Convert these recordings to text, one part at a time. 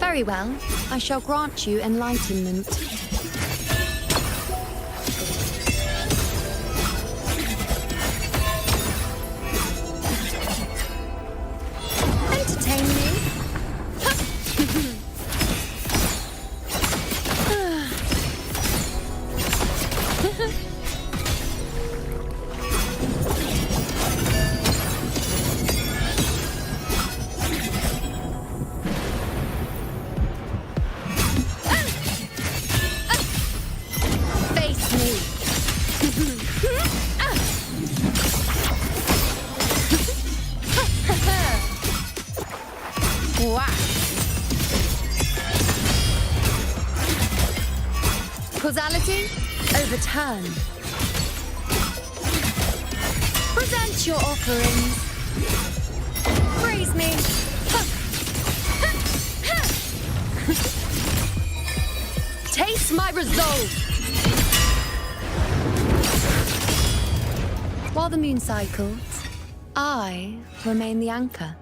Very well. I shall grant you enlightenment. Entertain me? Face me. Wow. Causality, overturn. Present your offerings. Praise me. Taste my resolve. While the moon cycles, I remain the anchor.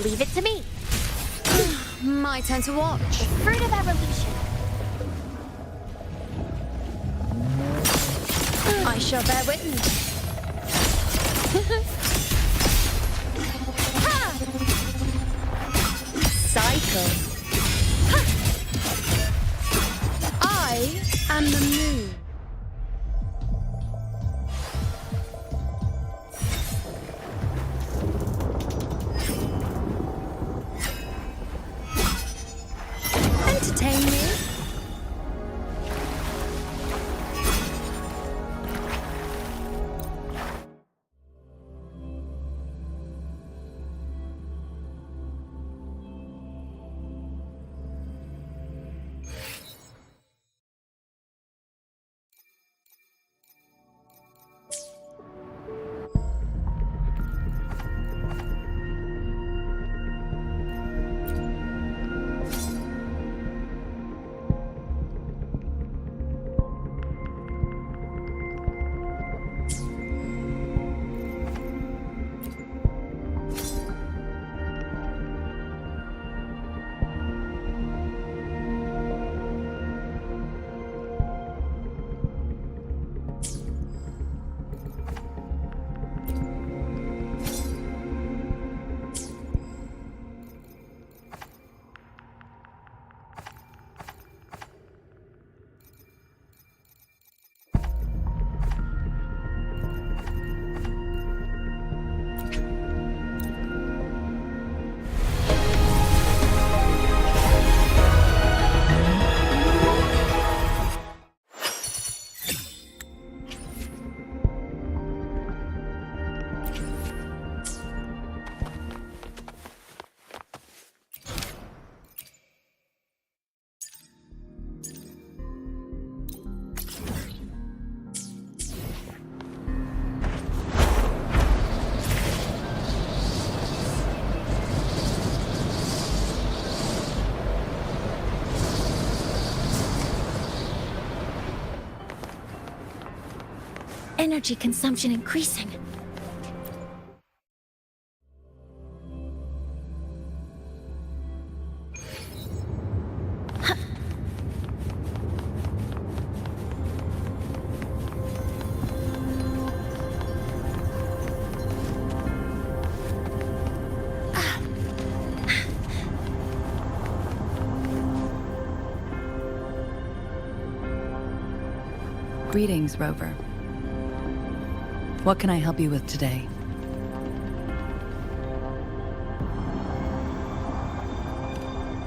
Leave it to me. My turn to watch. The fruit of evolution. I shall bear witness. Cycle. I am the moon. Entertain me. energy consumption increasing. Greetings, Rover. What can I help you with today?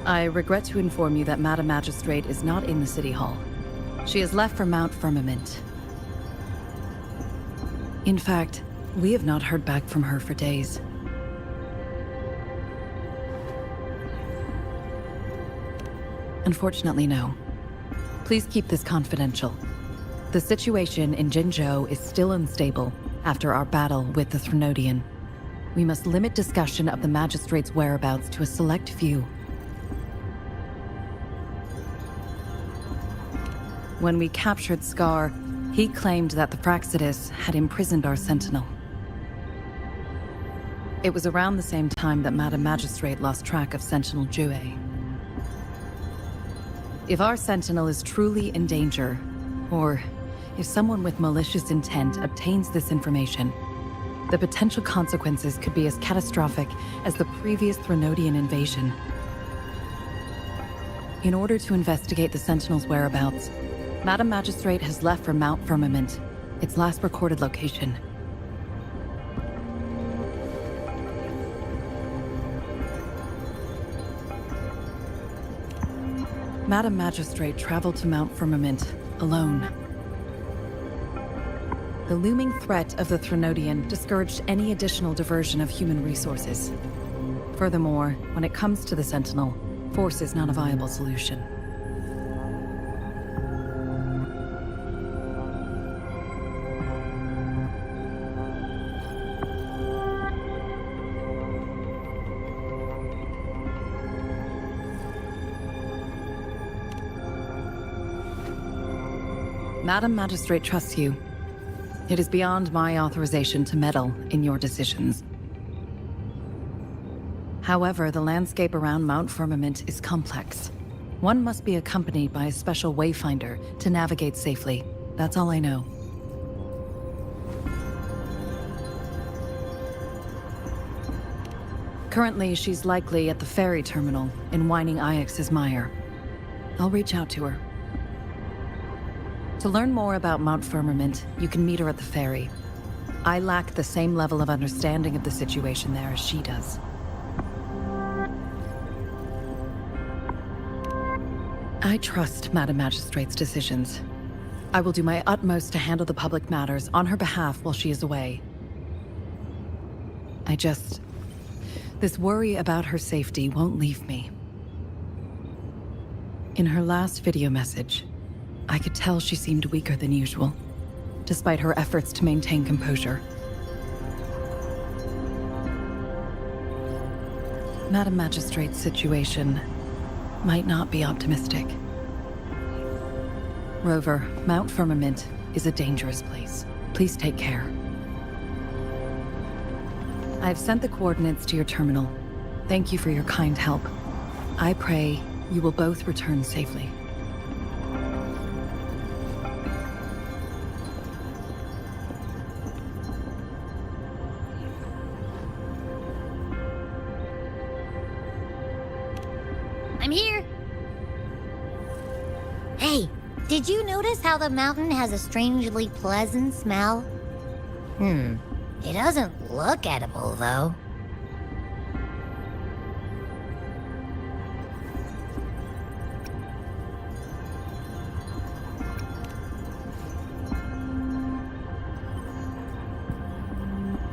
I regret to inform you that Madam Magistrate is not in the City Hall. She has left for Mount Firmament. In fact, we have not heard back from her for days. Unfortunately, no. Please keep this confidential. The situation in Jinzhou is still unstable after our battle with the Threnodian. We must limit discussion of the Magistrate's whereabouts to a select few. When we captured Scar, he claimed that the Praxidus had imprisoned our Sentinel. It was around the same time that Madam Magistrate lost track of Sentinel Jue. If our Sentinel is truly in danger, or if someone with malicious intent obtains this information, the potential consequences could be as catastrophic as the previous Threnodian invasion. In order to investigate the Sentinel's whereabouts, Madam Magistrate has left for Mount Firmament, its last recorded location. Madam Magistrate traveled to Mount Firmament alone. The looming threat of the Threnodian discouraged any additional diversion of human resources. Furthermore, when it comes to the Sentinel, force is not a viable solution. Madam Magistrate trusts you. It is beyond my authorization to meddle in your decisions. However, the landscape around Mount Firmament is complex. One must be accompanied by a special wayfinder to navigate safely. That's all I know. Currently, she's likely at the ferry terminal in Whining Ix's Mire. I'll reach out to her. To learn more about Mount Firmament, you can meet her at the ferry. I lack the same level of understanding of the situation there as she does. I trust Madam Magistrate's decisions. I will do my utmost to handle the public matters on her behalf while she is away. This worry about her safety won't leave me. In her last video message, I could tell she seemed weaker than usual, despite her efforts to maintain composure. Madam Magistrate's situation might not be optimistic. Rover, Mount Firmament is a dangerous place. Please take care. I've sent the coordinates to your terminal. Thank you for your kind help. I pray you will both return safely. I'm here. Hey, did you notice how the mountain has a strangely pleasant smell? It doesn't look edible, though.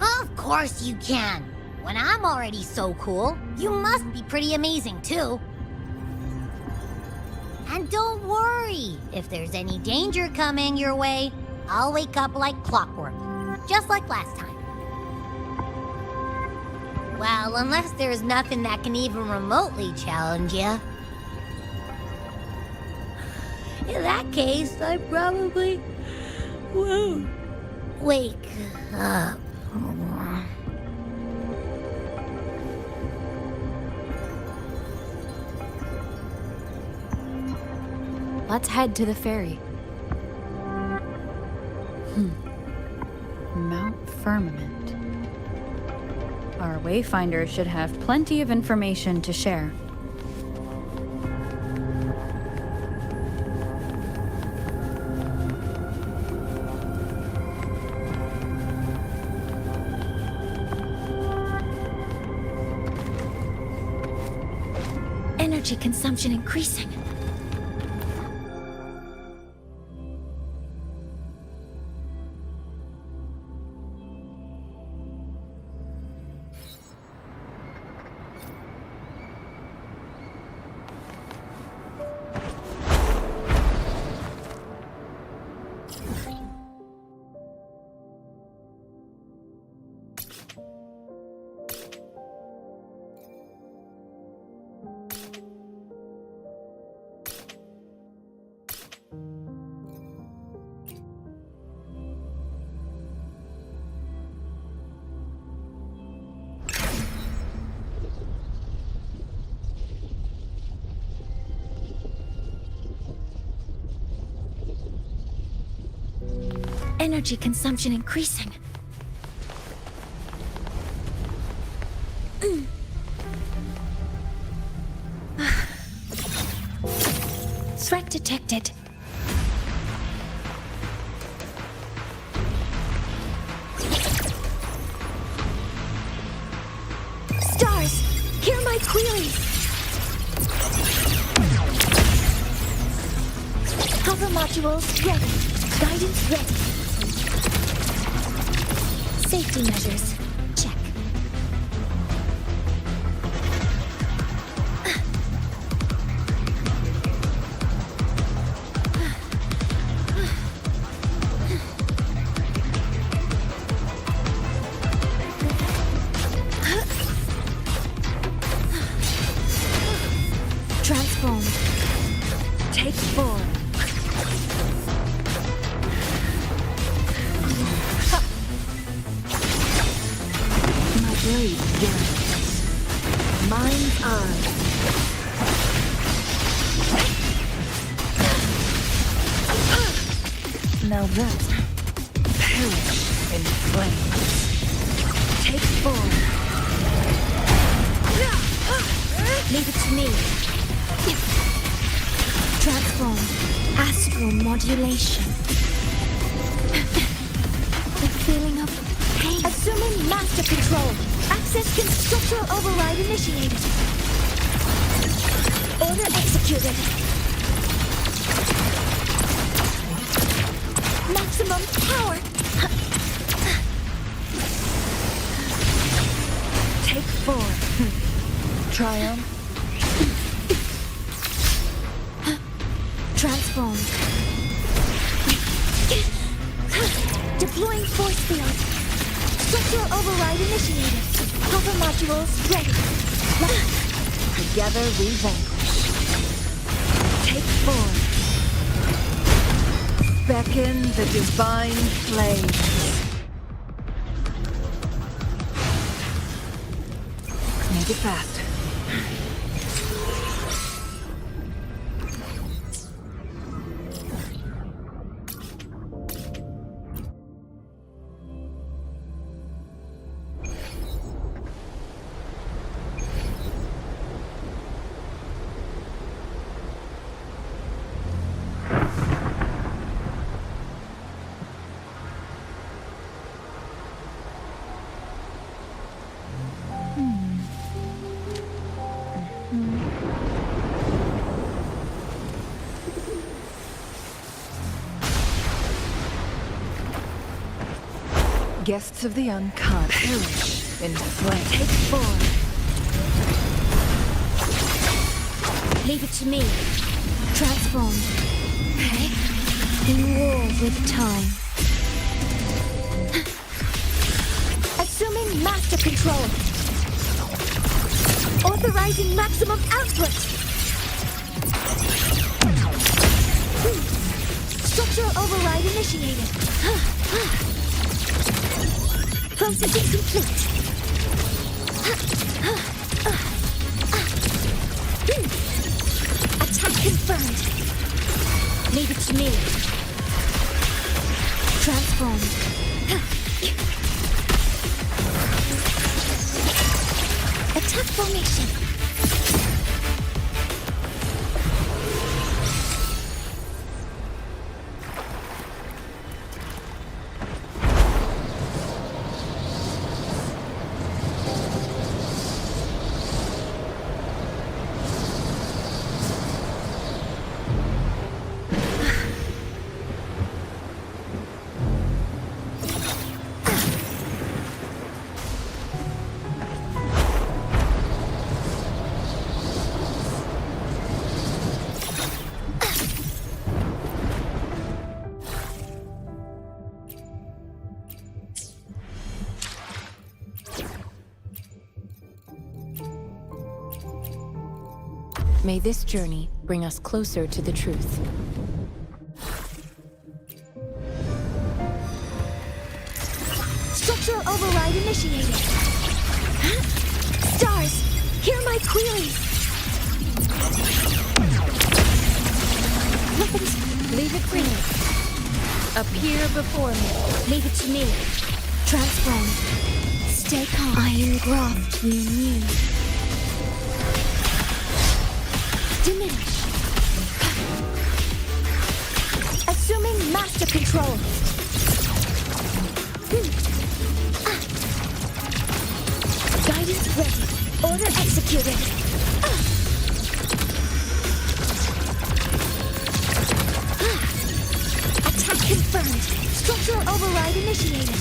Of course you can. When I'm already so cool, you must be pretty amazing, too. And don't worry, if there's any danger coming your way, I'll wake up like clockwork, just like last time. Well, unless there's nothing that can even remotely challenge you. In that case, I probably won't. Wake up. Let's head to the ferry. Mount Firmament. Our Wayfinder should have plenty of information to share. Energy consumption increasing. Energy consumption increasing. Threat detected. Stars, hear my queries. Hover modules ready. Guidance ready. Safety measures, check. Transform. Take form. Blade yearns. Mind's eye. Now that perish in flames. Take form. Leave it to me. Transform. Astral modulation. The feeling of pain. Assuming master control. Access structural override initiated. Order executed. Maximum power. Take form. Triumph. Transform. Deploying force field. Structural override initiated. Hover modules ready. Together we vanquish. Take form. Beckon the divine flames. Make it fast. Guests of the uncut perish in flame. Take form. Leave it to me. Transform. In war with time. Assuming master control. Authorizing maximum output. Structural override initiated. Processing complete. Attack confirmed. Leave it to me. Transformed. Attack formation. May this journey bring us closer to the truth. Structural override initiated. Stars, hear my queries. Weapons, Leave it free. Appear before me. leave it to me. Transform. Stay calm. Iron graft, you knew. Diminish. Assuming master control. Guidance ready. Order executed. Attack confirmed. Structural override initiated.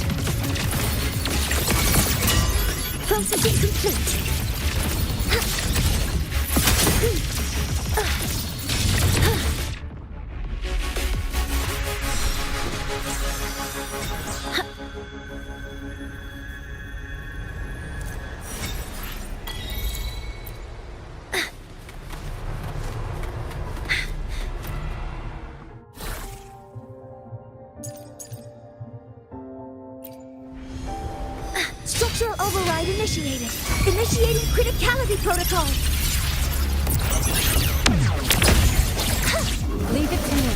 Processing complete. Structural override initiated. Initiating criticality protocol. Leave it to me.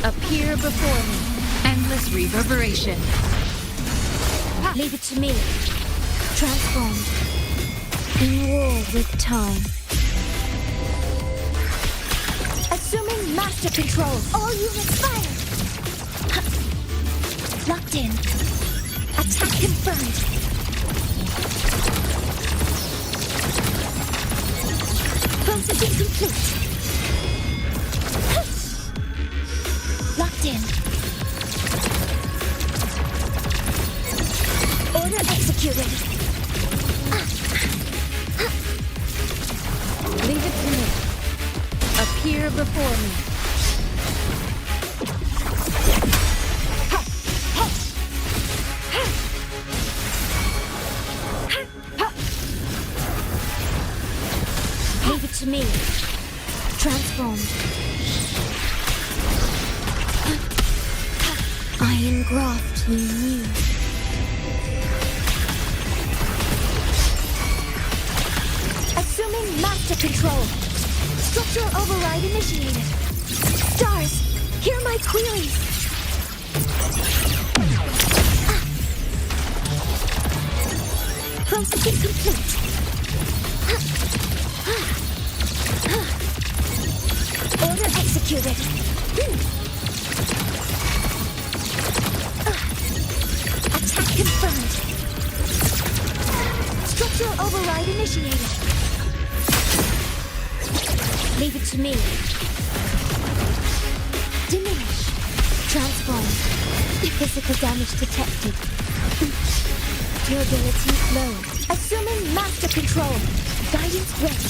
Appear before me. Endless reverberation. Leave it to me. Transformed. In war with time. Assuming master control. All units fire. Locked in. Attack confirmed. Processing complete. Locked in. Order executed. Leave it to me. Appear before me. Leave it to me. Transformed. Iron graft, you knew. Assuming master control. Structural override initiated. Stars, hear my queries. Processing complete. Order executed. Attack confirmed. Structural override initiated. Leave it to me. Diminish. Transform. Physical damage detected. Durability low. Assuming master control. Guidance ready.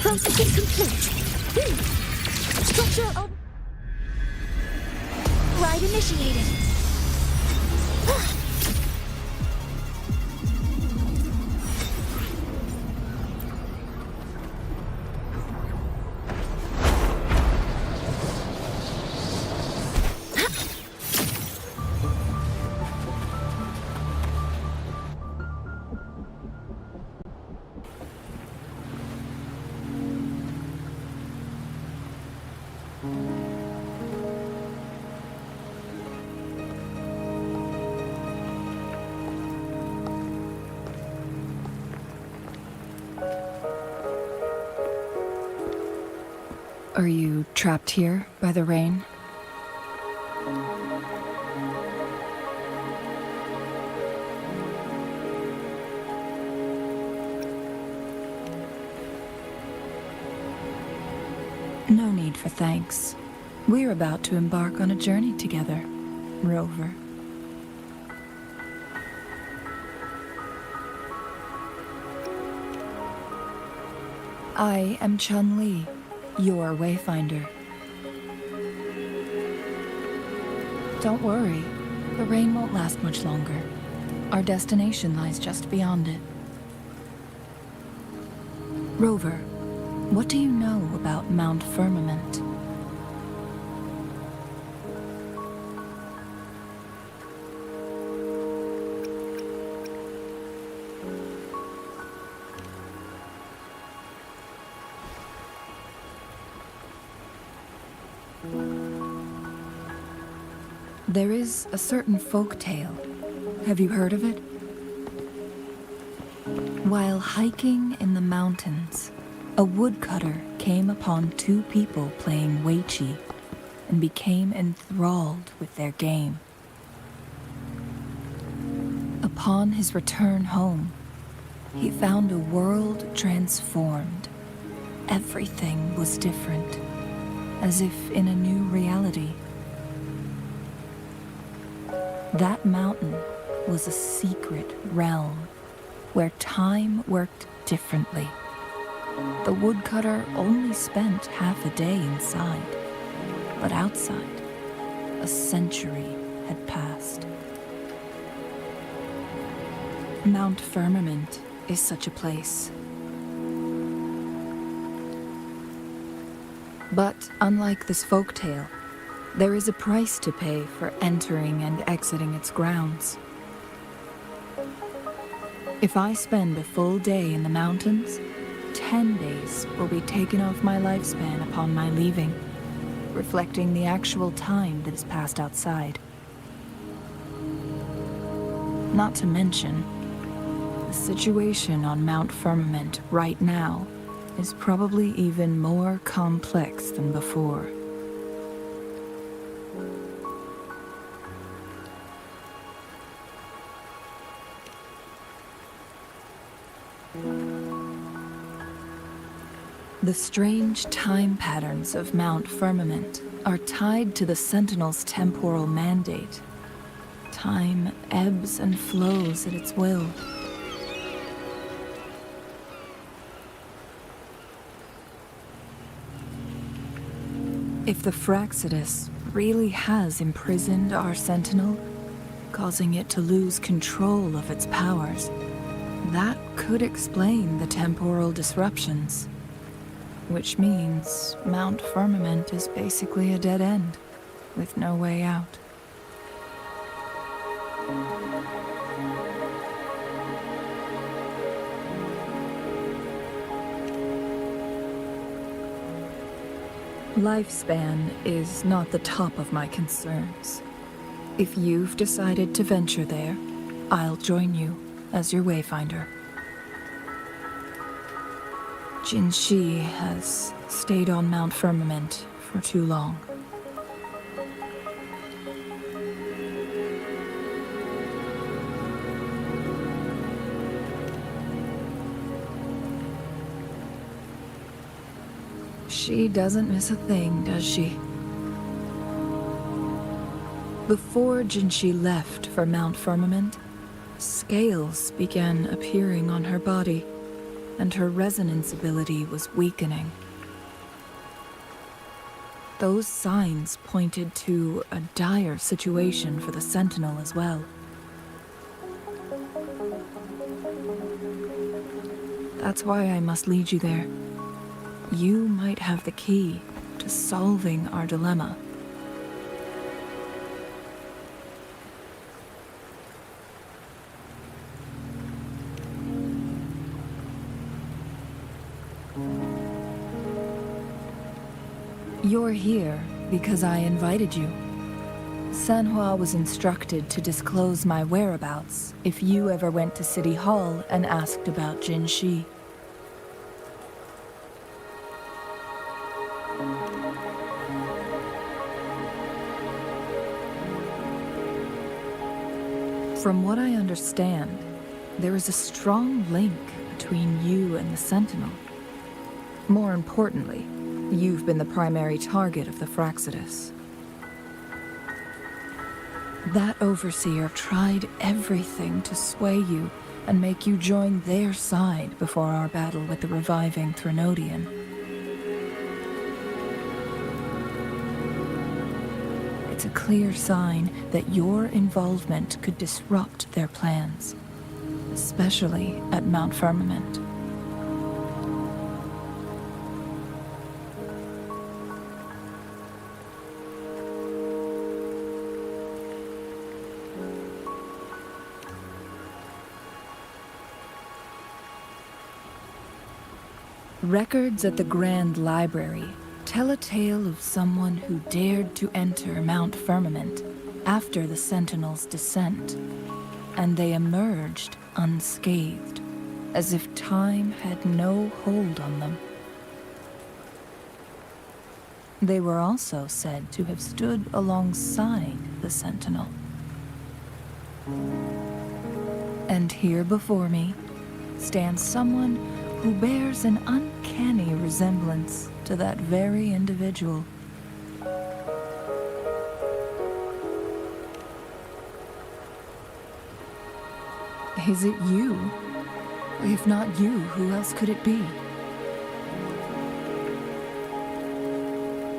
Processing complete. Structural override initiated. Are you trapped here by the rain? No need for thanks. We're about to embark on a journey together, Rover. I am Chun-Li, your wayfinder. Don't worry, the rain won't last much longer. Our destination lies just beyond it. Rover, what do you know about Mount Firmament? There is a certain folk tale. Have you heard of it? While hiking in the mountains, a woodcutter came upon two people playing Weiqi and became enthralled with their game. Upon his return home, he found a world transformed. Everything was different, as if in a new reality. That mountain was a secret realm where time worked differently. The woodcutter only spent half a day inside, but outside, a century had passed. Mount Firmament is such a place. But unlike this folktale, there is a price to pay for entering and exiting its grounds. If I spend a full day in the mountains, 10 days will be taken off my lifespan upon my leaving, reflecting the actual time that is passed outside. Not to mention, the situation on Mount Firmament right now is probably even more complex than before. The strange time patterns of Mount Firmament are tied to the Sentinel's temporal mandate. Time ebbs and flows at its will. If the Fraxidus really has imprisoned our Sentinel, causing it to lose control of its powers, that could explain the temporal disruptions. Which means Mount Firmament is basically a dead end, with no way out. Lifespan is not the top of my concerns. If you've decided to venture there, I'll join you as your wayfinder. Jinshi has stayed on Mount Firmament for too long. She doesn't miss a thing, does she? Before Jinshi left for Mount Firmament, scales began appearing on her body, and her resonance ability was weakening. Those signs pointed to a dire situation for the Sentinel as well. That's why I must lead you there. You might have the key to solving our dilemma. You're here because I invited you. Sanhua was instructed to disclose my whereabouts if you ever went to City Hall and asked about Jin Shi. From what I understand, there is a strong link between you and the Sentinel. More importantly, you've been the primary target of the Fraxidus. That overseer tried everything to sway you and make you join their side before our battle with the reviving Threnodian. It's a clear sign that your involvement could disrupt their plans, especially at Mount Firmament. Records at the Grand Library tell a tale of someone who dared to enter Mount Firmament after the Sentinel's descent, and they emerged unscathed, as if time had no hold on them. They were also said to have stood alongside the Sentinel. And here before me stands someone who bears an uncanny resemblance to that very individual. Is it you? If not you, who else could it be?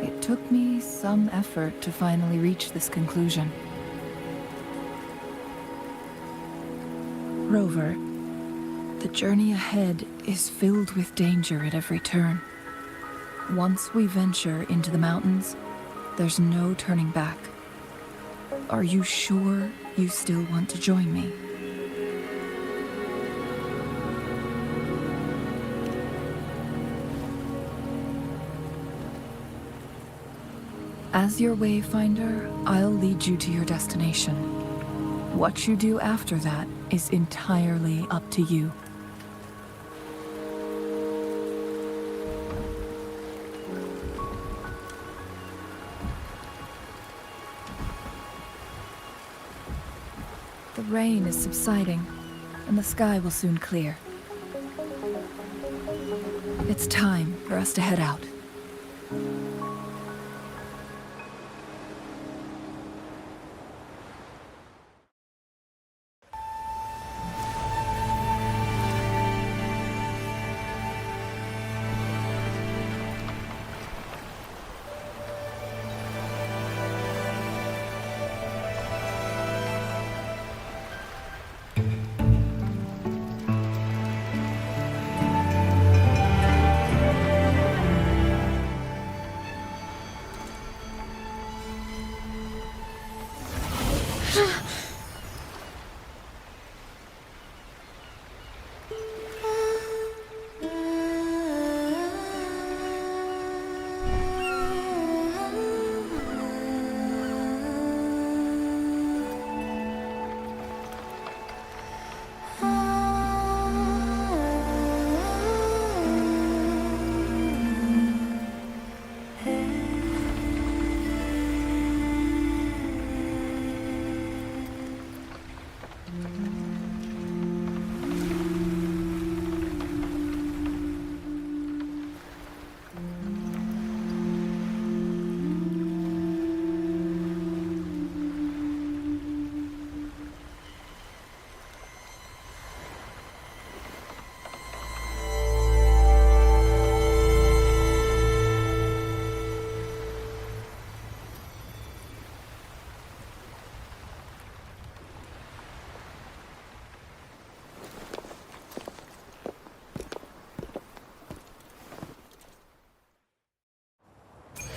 It took me some effort to finally reach this conclusion. Rover, the journey ahead is filled with danger at every turn. Once we venture into the mountains, there's no turning back. Are you sure you still want to join me? As your wayfinder, I'll lead you to your destination. What you do after that is entirely up to you. The rain is subsiding, and the sky will soon clear. It's time for us to head out.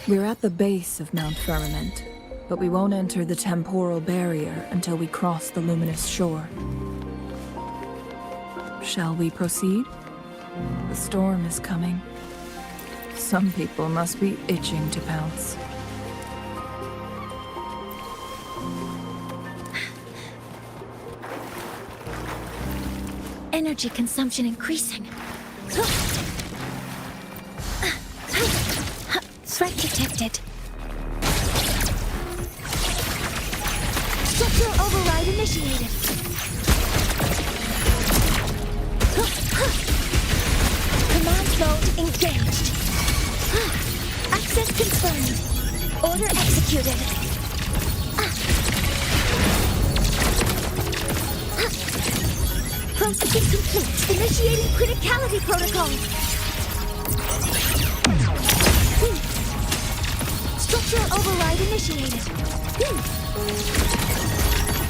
We're at the base of Mount Firmament, but we won't enter the temporal barrier until we cross the luminous shore. Shall we proceed? The storm is coming. Some people must be itching to pounce. Energy consumption increasing. Threat detected. Structural override initiated. Command mode engaged. Access confirmed. Order executed. Processing complete. Initiating criticality protocol. Structural override initiated.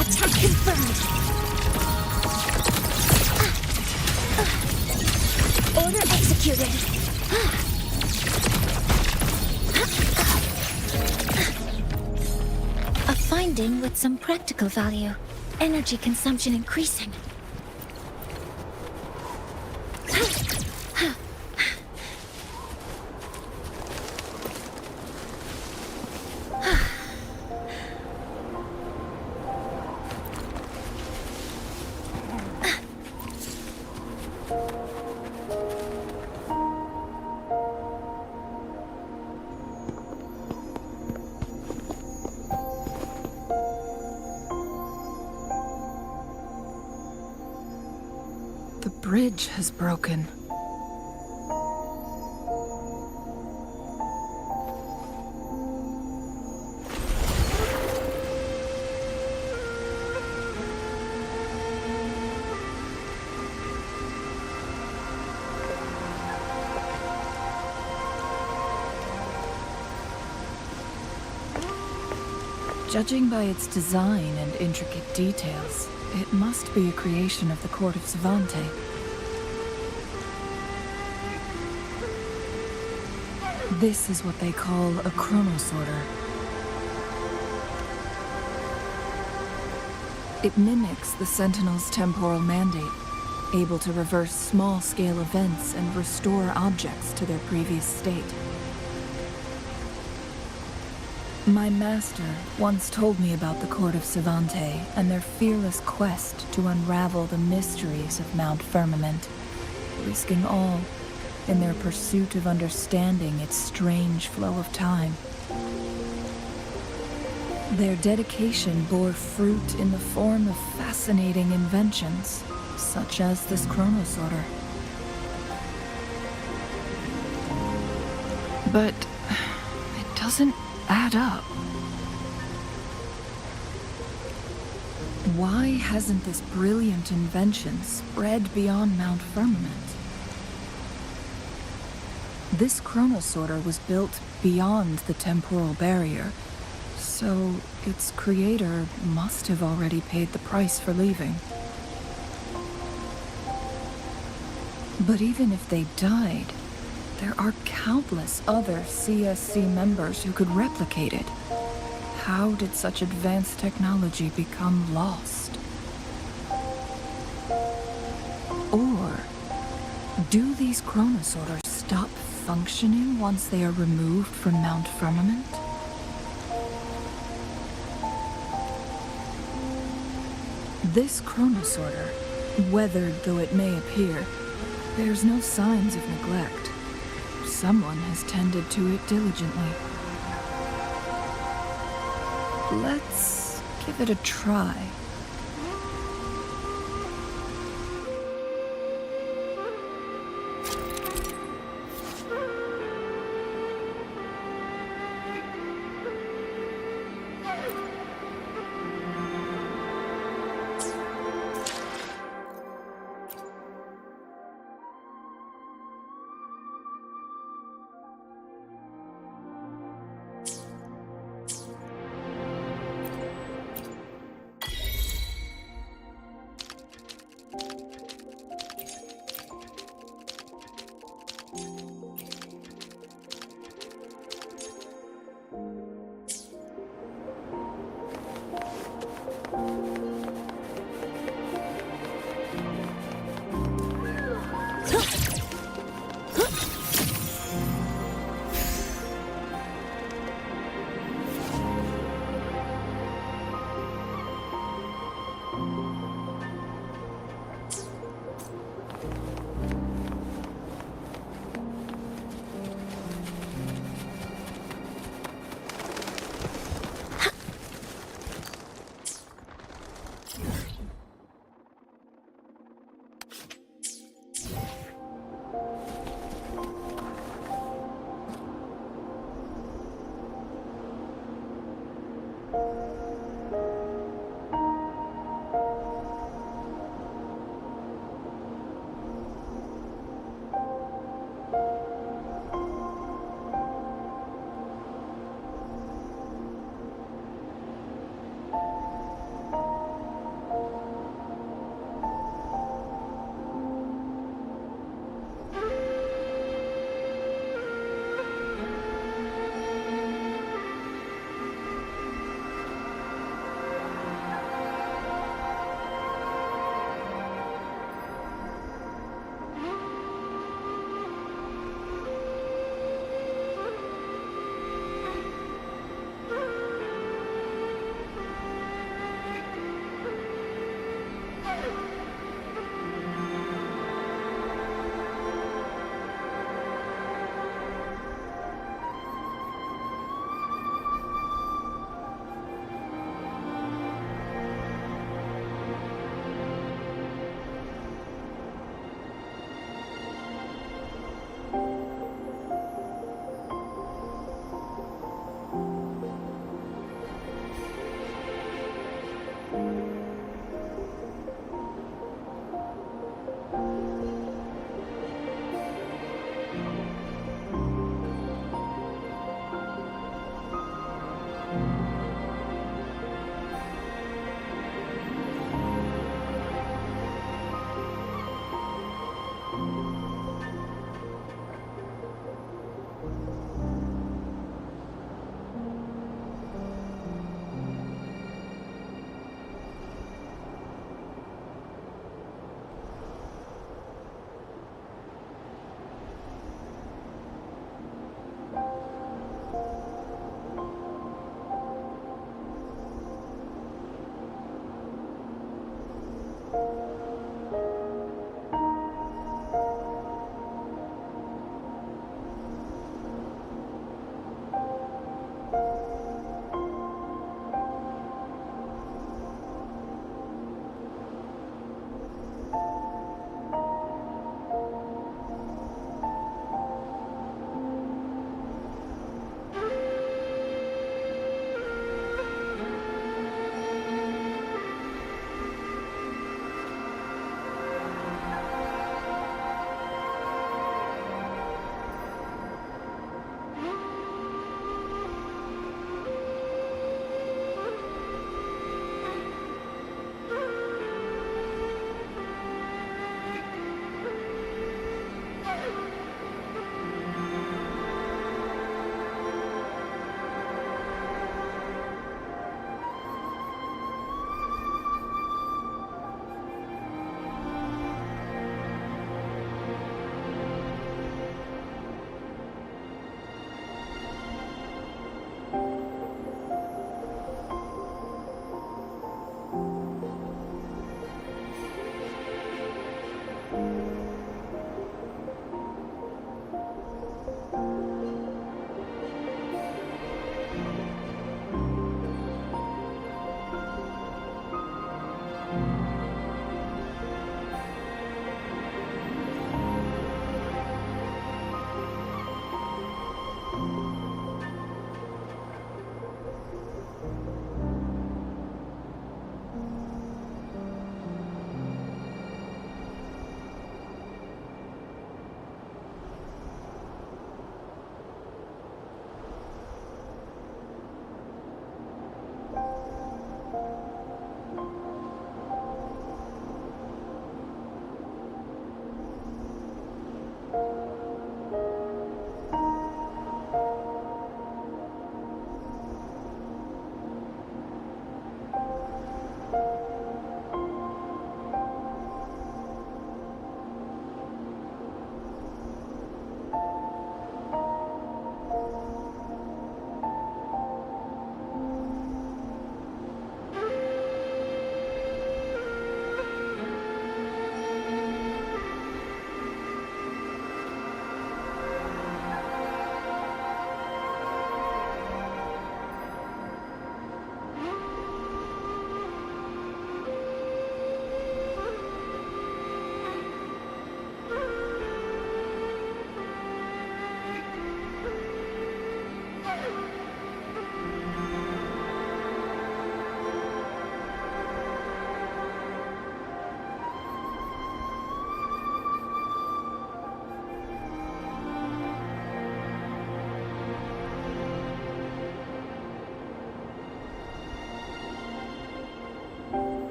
Attack confirmed. Order executed. A finding with some practical value. Energy consumption increasing. The bridge has broken. Judging by its design and intricate details, it must be a creation of the court of Savante. This is what they call a chronosorter. It mimics the Sentinel's temporal mandate, able to reverse small-scale events and restore objects to their previous state. My master once told me about the court of Savante and their fearless quest to unravel the mysteries of Mount Firmament, risking all in their pursuit of understanding its strange flow of time. Their dedication bore fruit in the form of fascinating inventions, such as this chronosorter. But it doesn't add up. Why hasn't this brilliant invention spread beyond Mount Firmament? This chronosorter was built beyond the temporal barrier, so its creator must have already paid the price for leaving. But even if they died, there are countless other CSC members who could replicate it. How did such advanced technology become lost? Or do these chronosorters stop functioning once they are removed from Mount Firmament? This chronosorter, weathered though it may appear, bears no signs of neglect. Someone has tended to it diligently. Let's give it a try.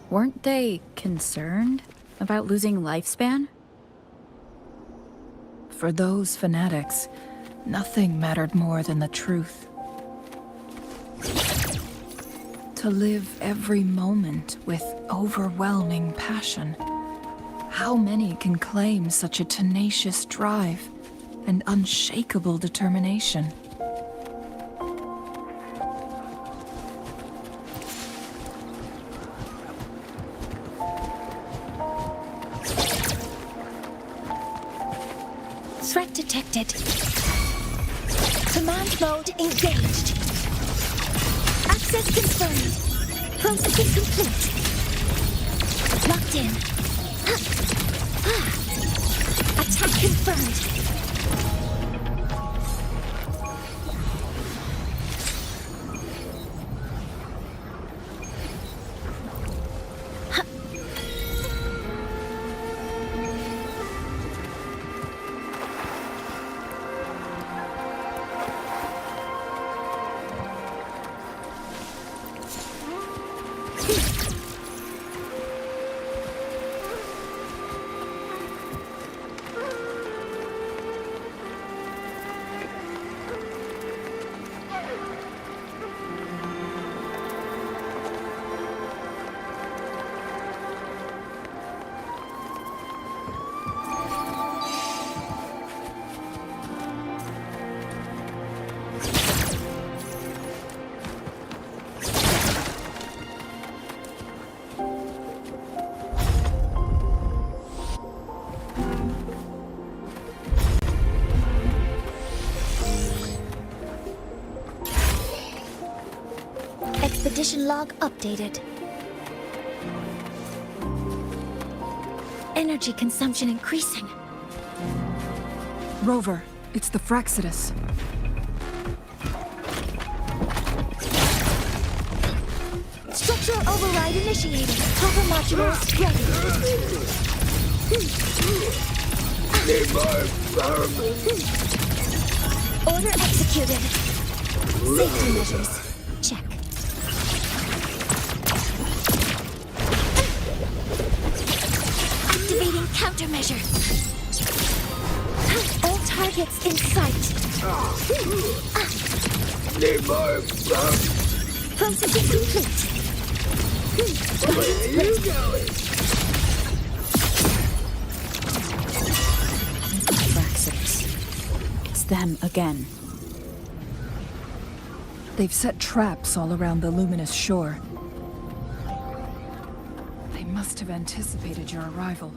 Weren't they concerned about losing lifespan? For those fanatics, nothing mattered more than the truth. To live every moment with overwhelming passion. How many can claim such a tenacious drive and unshakable determination? Threat detected. Command mode engaged. Access confirmed. Processing complete. Locked in. Attack confirmed. Expedition log updated. Energy consumption increasing. Rover, it's the Fraxidus. Structural override initiated. Hopper modules ready. Order executed. Safety measures. Check. Activating countermeasure. All targets in sight. Processing complete. Where are you going? It's them again. They've set traps all around the luminous shore. They must have anticipated your arrival.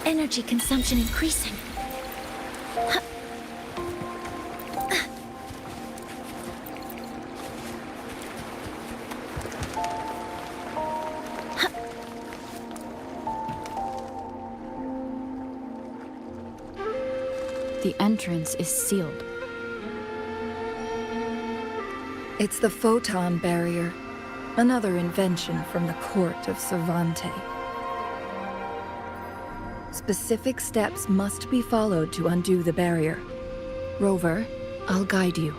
Energy consumption increasing. The entrance is sealed. It's the photon barrier, another invention from the court of Savante. Specific steps must be followed to undo the barrier. Rover, I'll guide you.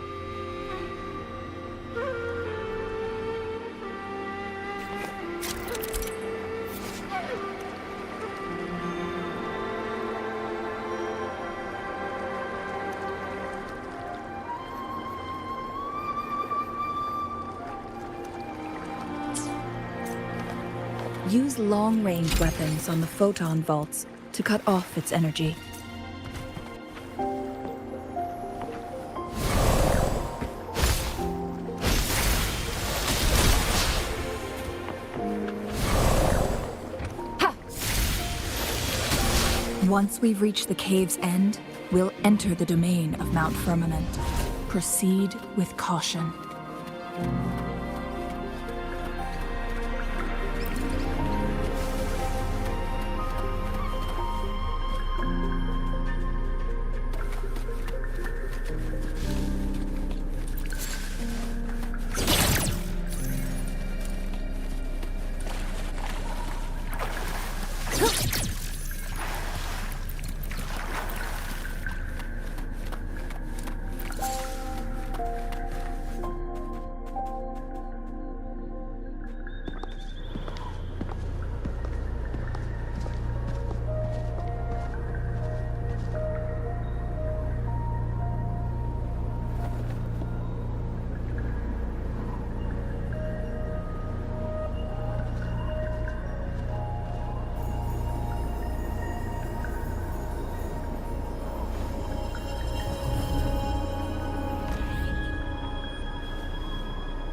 Use long-range weapons on the photon vaults to cut off its energy. Once we've reached the cave's end, we'll enter the domain of Mount Firmament. Proceed with caution.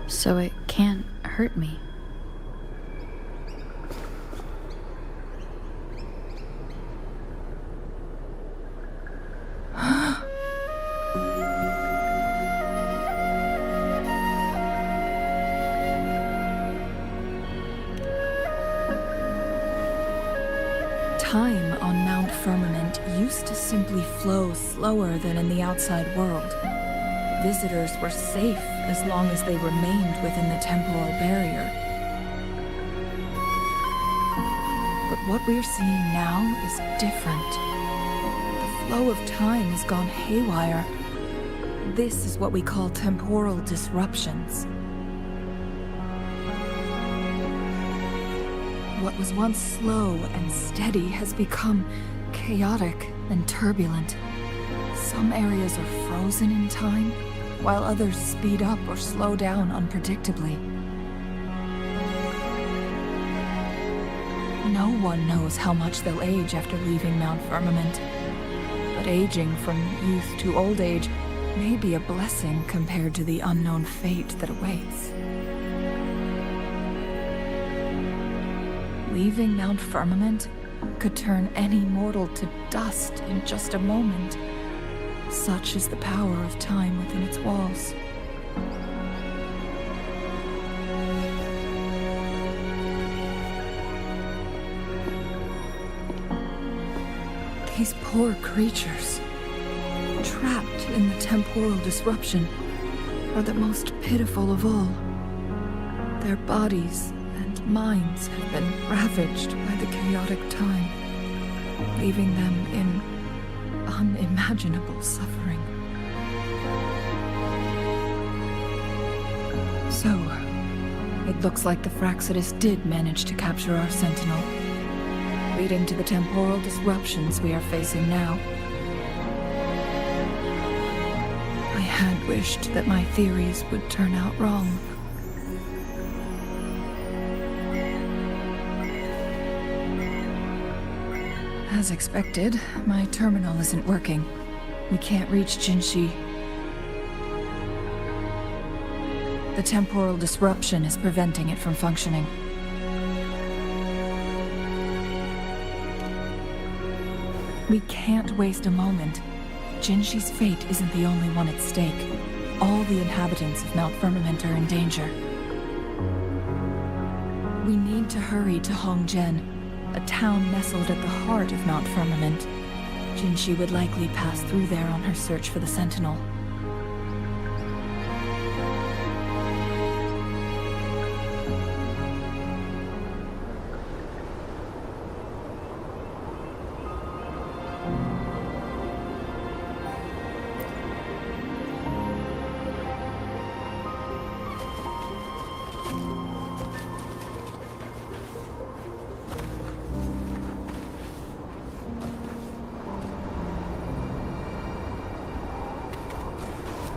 So it can't hurt me. Time on Mount Firmament used to simply flow slower than in the outside world. Visitors were safe as long as they remained within the temporal barrier. But what we're seeing now is different. The flow of time has gone haywire. This is what we call temporal disruptions. What was once slow and steady has become chaotic and turbulent. Some areas are frozen in time, while others speed up or slow down unpredictably. No one knows how much they'll age after leaving Mount Firmament, but aging from youth to old age may be a blessing compared to the unknown fate that awaits. Leaving Mount Firmament could turn any mortal to dust in just a moment. Such is the power of time within its walls. These poor creatures, trapped in the temporal disruption, are the most pitiful of all. Their bodies and minds have been ravaged by the chaotic time, leaving them in unimaginable suffering. So, it looks like the Fraxidus did manage to capture our Sentinel, leading to the temporal disruptions we are facing now. I had wished that my theories would turn out wrong. As expected, my terminal isn't working. We can't reach Jinshi. The temporal disruption is preventing it from functioning. We can't waste a moment. Jinshi's fate isn't the only one at stake. All the inhabitants of Mount Firmament are in danger. We need to hurry to Hongzhen, a town nestled at the heart of Mount Firmament. Jinshi would likely pass through there on her search for the Sentinel.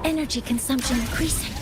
Energy consumption increasing.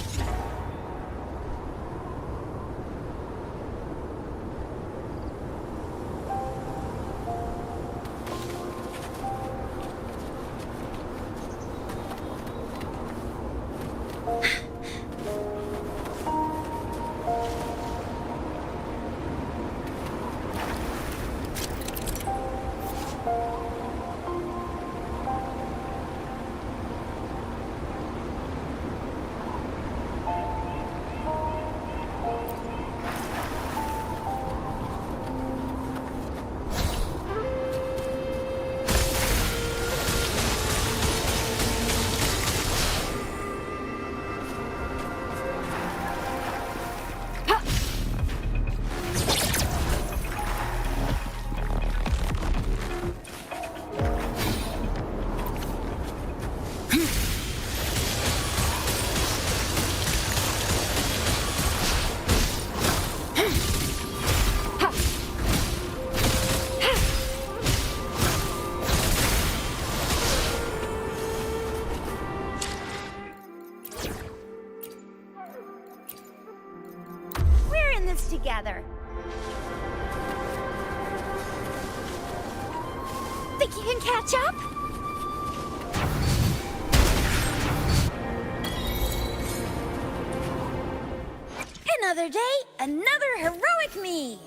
Together. Think you can catch up? Another day, another heroic me!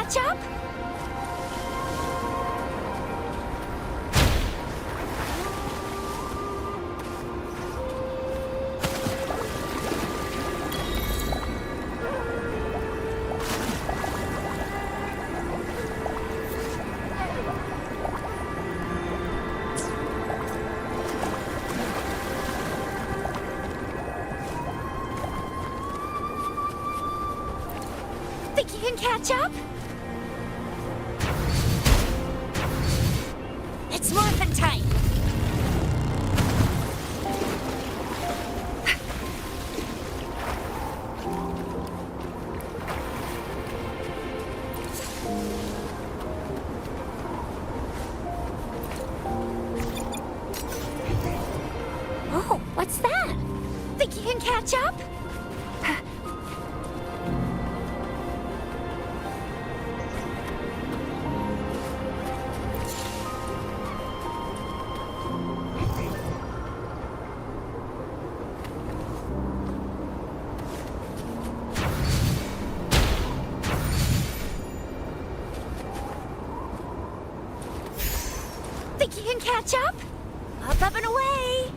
catch up? Think you can catch up? It's morphin' time! Oh, what's that? Think you can catch up? Think you can catch up? Up and away!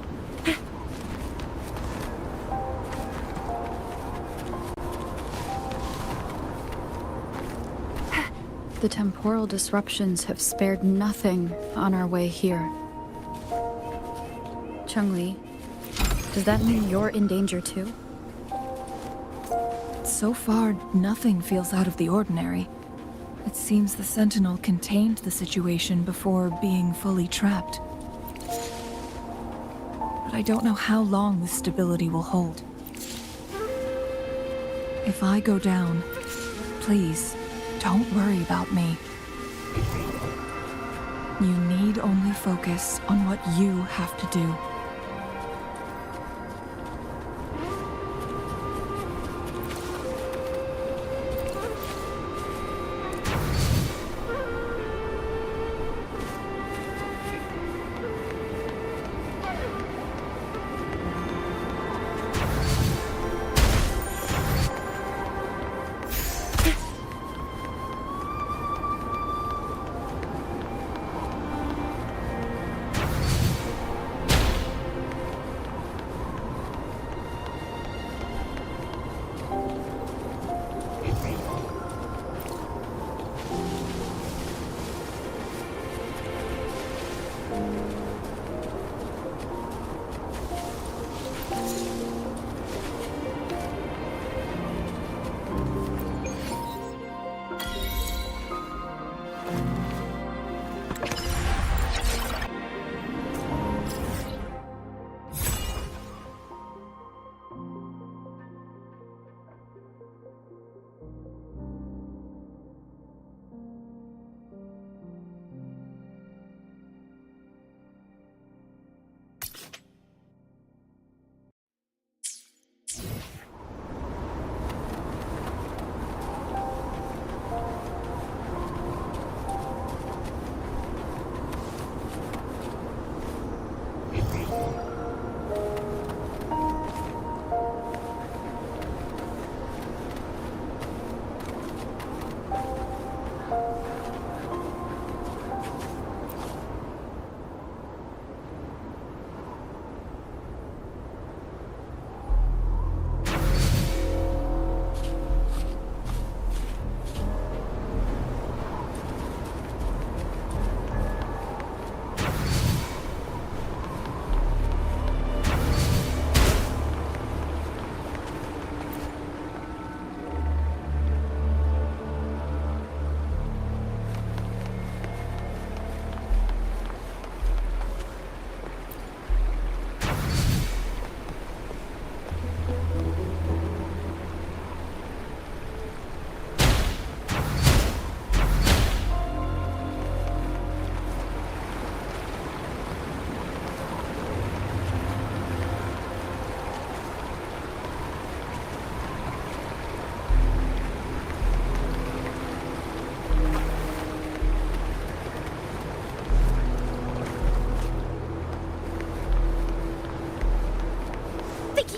The temporal disruptions have spared nothing on our way here. Chungli, does that mean you're in danger too? So far, nothing feels out of the ordinary. It seems the Sentinel contained the situation before being fully trapped. But I don't know how long this stability will hold. If I go down, please, don't worry about me. You need only focus on what you have to do.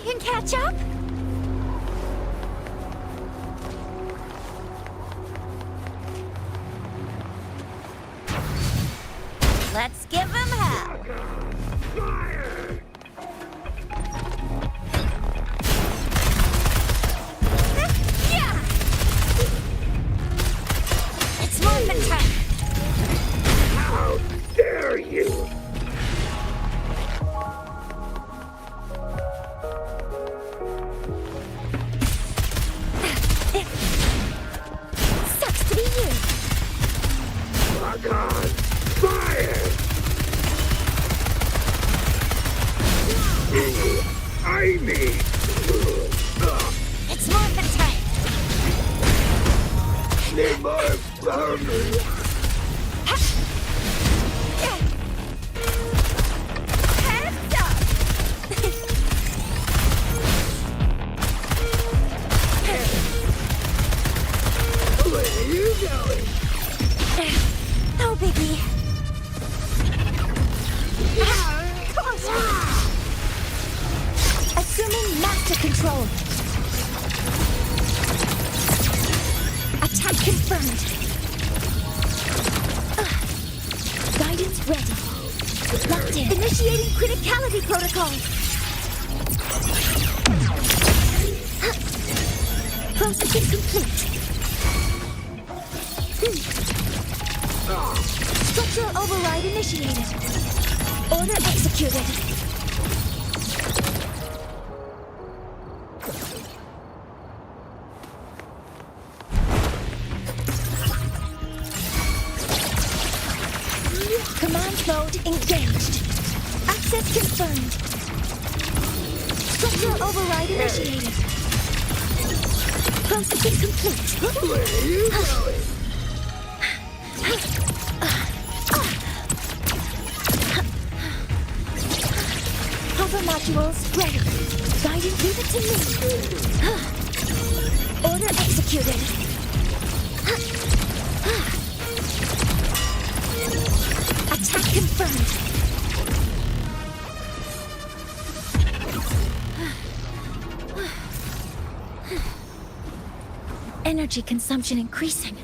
can catch up? Let's give him hell. Yeah! It's morphin' time. How dare you! Sucks to be you. Lock on! Fire! I need... It's morphin' time. Need more burgers! Heads up! Where are you going? No biggie. Assuming master control. Attack confirmed. Guidance ready. Locked in. Initiating criticality protocol. Processing complete. Structural override initiated. Order executed. Command mode engaged. Access confirmed. Structural override initiated. Processing complete. Where are you going? Hover modules ready. Guidance, leave it to me. Order executed. Attack confirmed. Energy consumption increasing.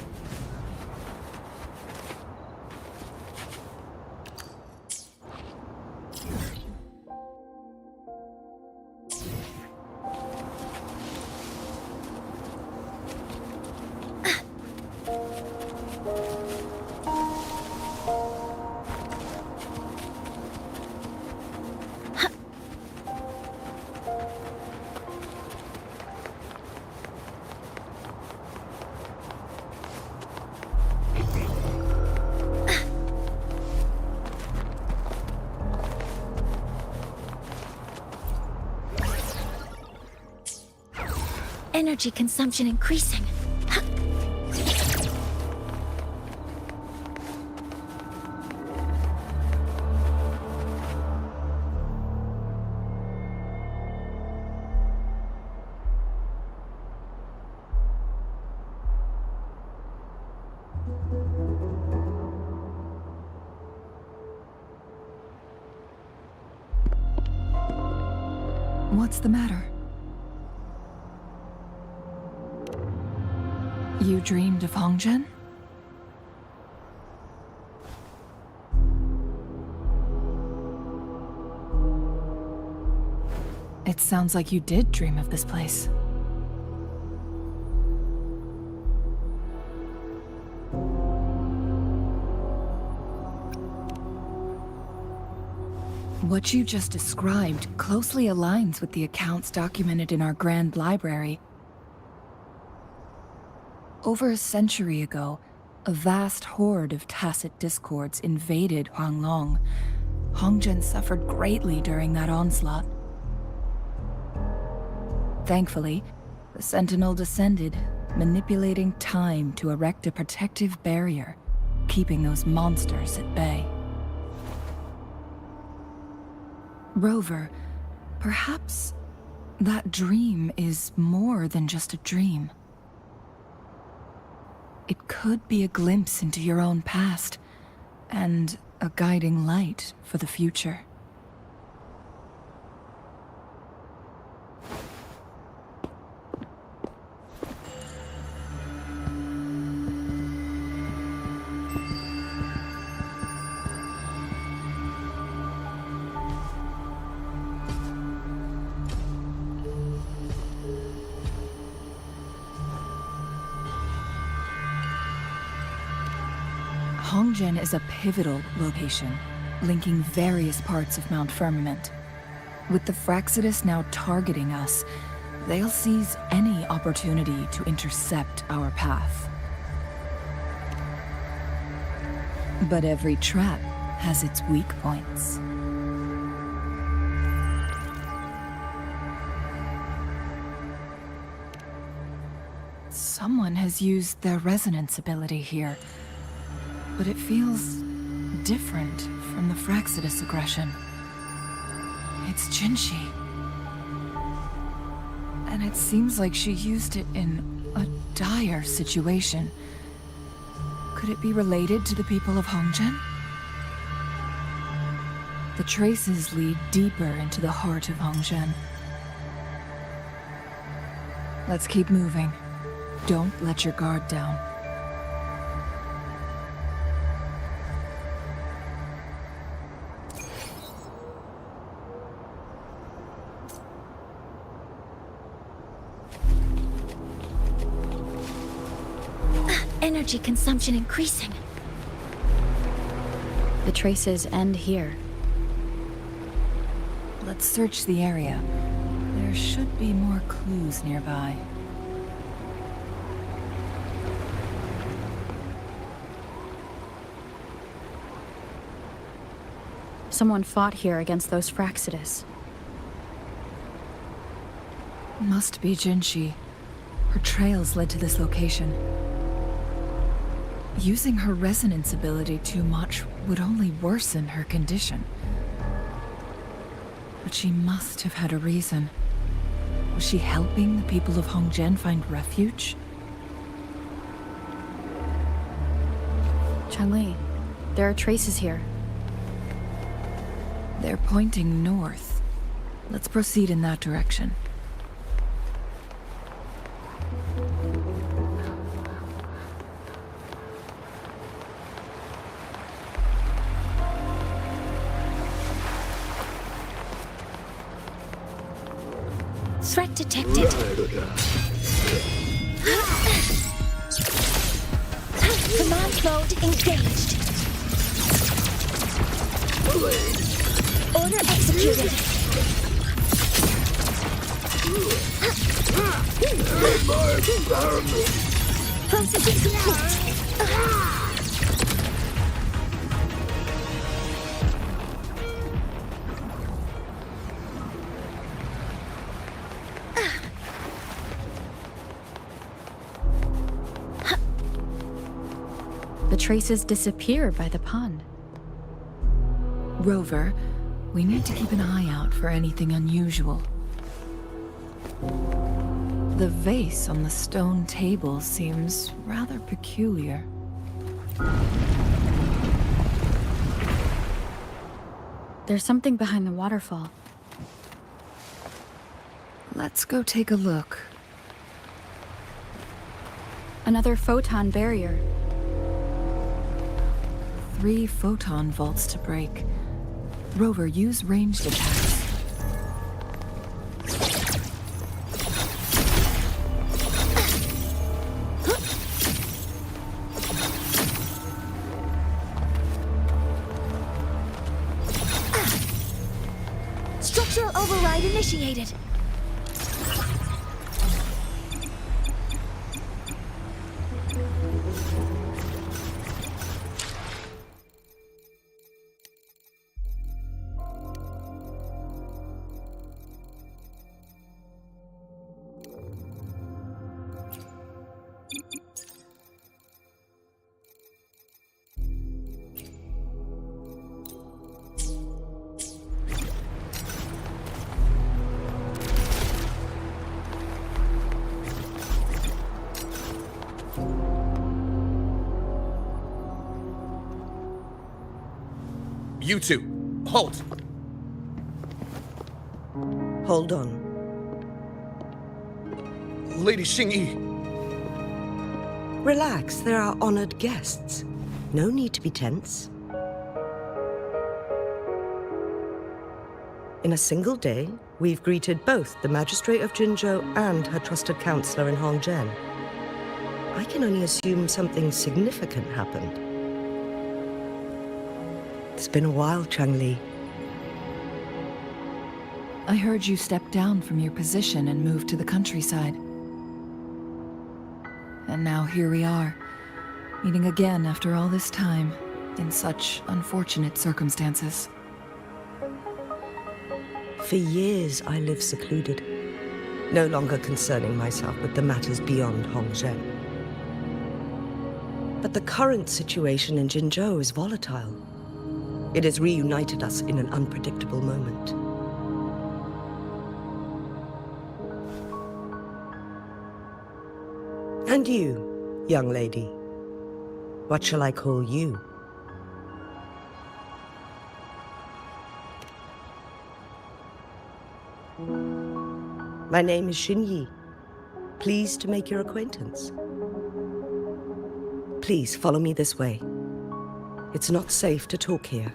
Energy consumption increasing. What's the matter? You dreamed of Hongzhen? It sounds like you did dream of this place. What you just described closely aligns with the accounts documented in our Grand Library. Over a century ago, a vast horde of tacit discords invaded Huanglong. Hongzhen suffered greatly during that onslaught. Thankfully, the Sentinel descended, manipulating time to erect a protective barrier, keeping those monsters at bay. Rover, perhaps that dream is more than just a dream. It could be a glimpse into your own past, and a guiding light for the future. Hongzhen is a pivotal location, linking various parts of Mount Firmament. With the Fraxidus now targeting us, they'll seize any opportunity to intercept our path. But every trap has its weak points. Someone has used their resonance ability here, but it feels different from the Fraxidus aggression. It's Jinshi. And it seems like she used it in a dire situation. Could it be related to the people of Hongzhen? The traces lead deeper into the heart of Hongzhen. Let's keep moving. Don't let your guard down. Energy consumption increasing. The traces end here. Let's search the area. There should be more clues nearby. Someone fought here against those Fraxidus. Must be Jinshi. Her trails led to this location. Using her resonance ability too much would only worsen her condition. But she must have had a reason. Was she helping the people of Hongzhen find refuge? Changli, there are traces here. They're pointing north. Let's proceed in that direction. Threat detected. Command mode engaged. Order executed. Processing complete. The traces disappear by the pond. Rover, we need to keep an eye out for anything unusual. The vase on the stone table seems rather peculiar. There's something behind the waterfall. Let's go take a look. Another photon barrier. 3 photon vaults to break. Rover, use ranged attacks. Structural override initiated. You two, halt! Hold on. Lady Xingyi. Relax, they're our honored guests. No need to be tense. In a single day, we've greeted both the Magistrate of Jinzhou and her trusted counselor in Hongzhen. I can only assume something significant happened. It's been a while, Changli. I heard you stepped down from your position and moved to the countryside. And now here we are, meeting again after all this time, in such unfortunate circumstances. For years I lived secluded, no longer concerning myself with the matters beyond Hongzhen. But the current situation in Jinzhou is volatile. It has reunited us in an unpredictable moment. And you, young lady, what shall I call you? My name is Xinyi. Pleased to make your acquaintance. Please follow me this way. It's not safe to talk here.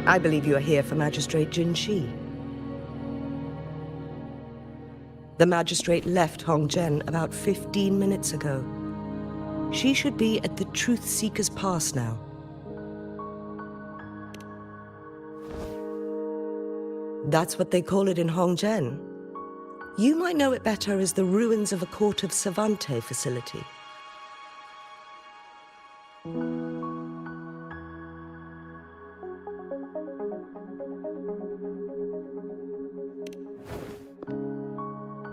I believe you are here for Magistrate Jin Shi. The magistrate left Hongzhen about 15 minutes ago. She should be at the Truth Seeker's Pass now. That's what they call it in Hongzhen. You might know it better as the ruins of a Court of Savante facility.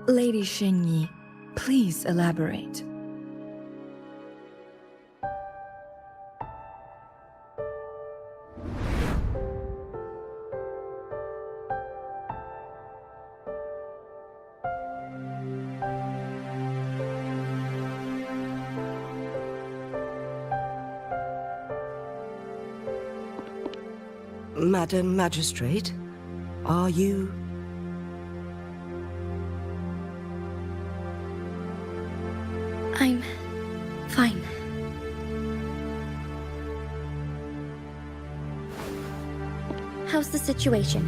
Lady Xinyi, please elaborate. Madam Magistrate, are you... I'm fine. How's the situation?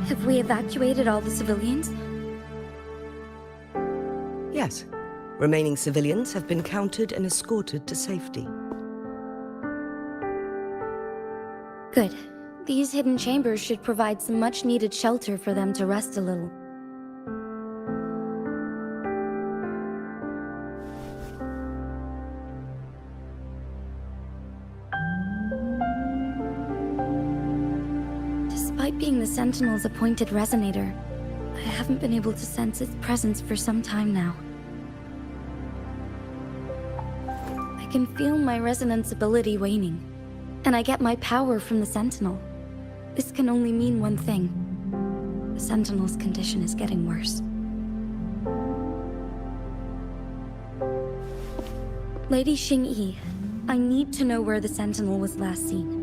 Have we evacuated all the civilians? Yes. Remaining civilians have been counted and escorted to safety. Good. These hidden chambers should provide some much-needed shelter for them to rest a little. Despite being the Sentinel's appointed resonator, I haven't been able to sense its presence for some time now. I can feel my resonance ability waning, and I get my power from the Sentinel. This can only mean one thing. The Sentinel's condition is getting worse. Lady Xingyi, I need to know where the Sentinel was last seen.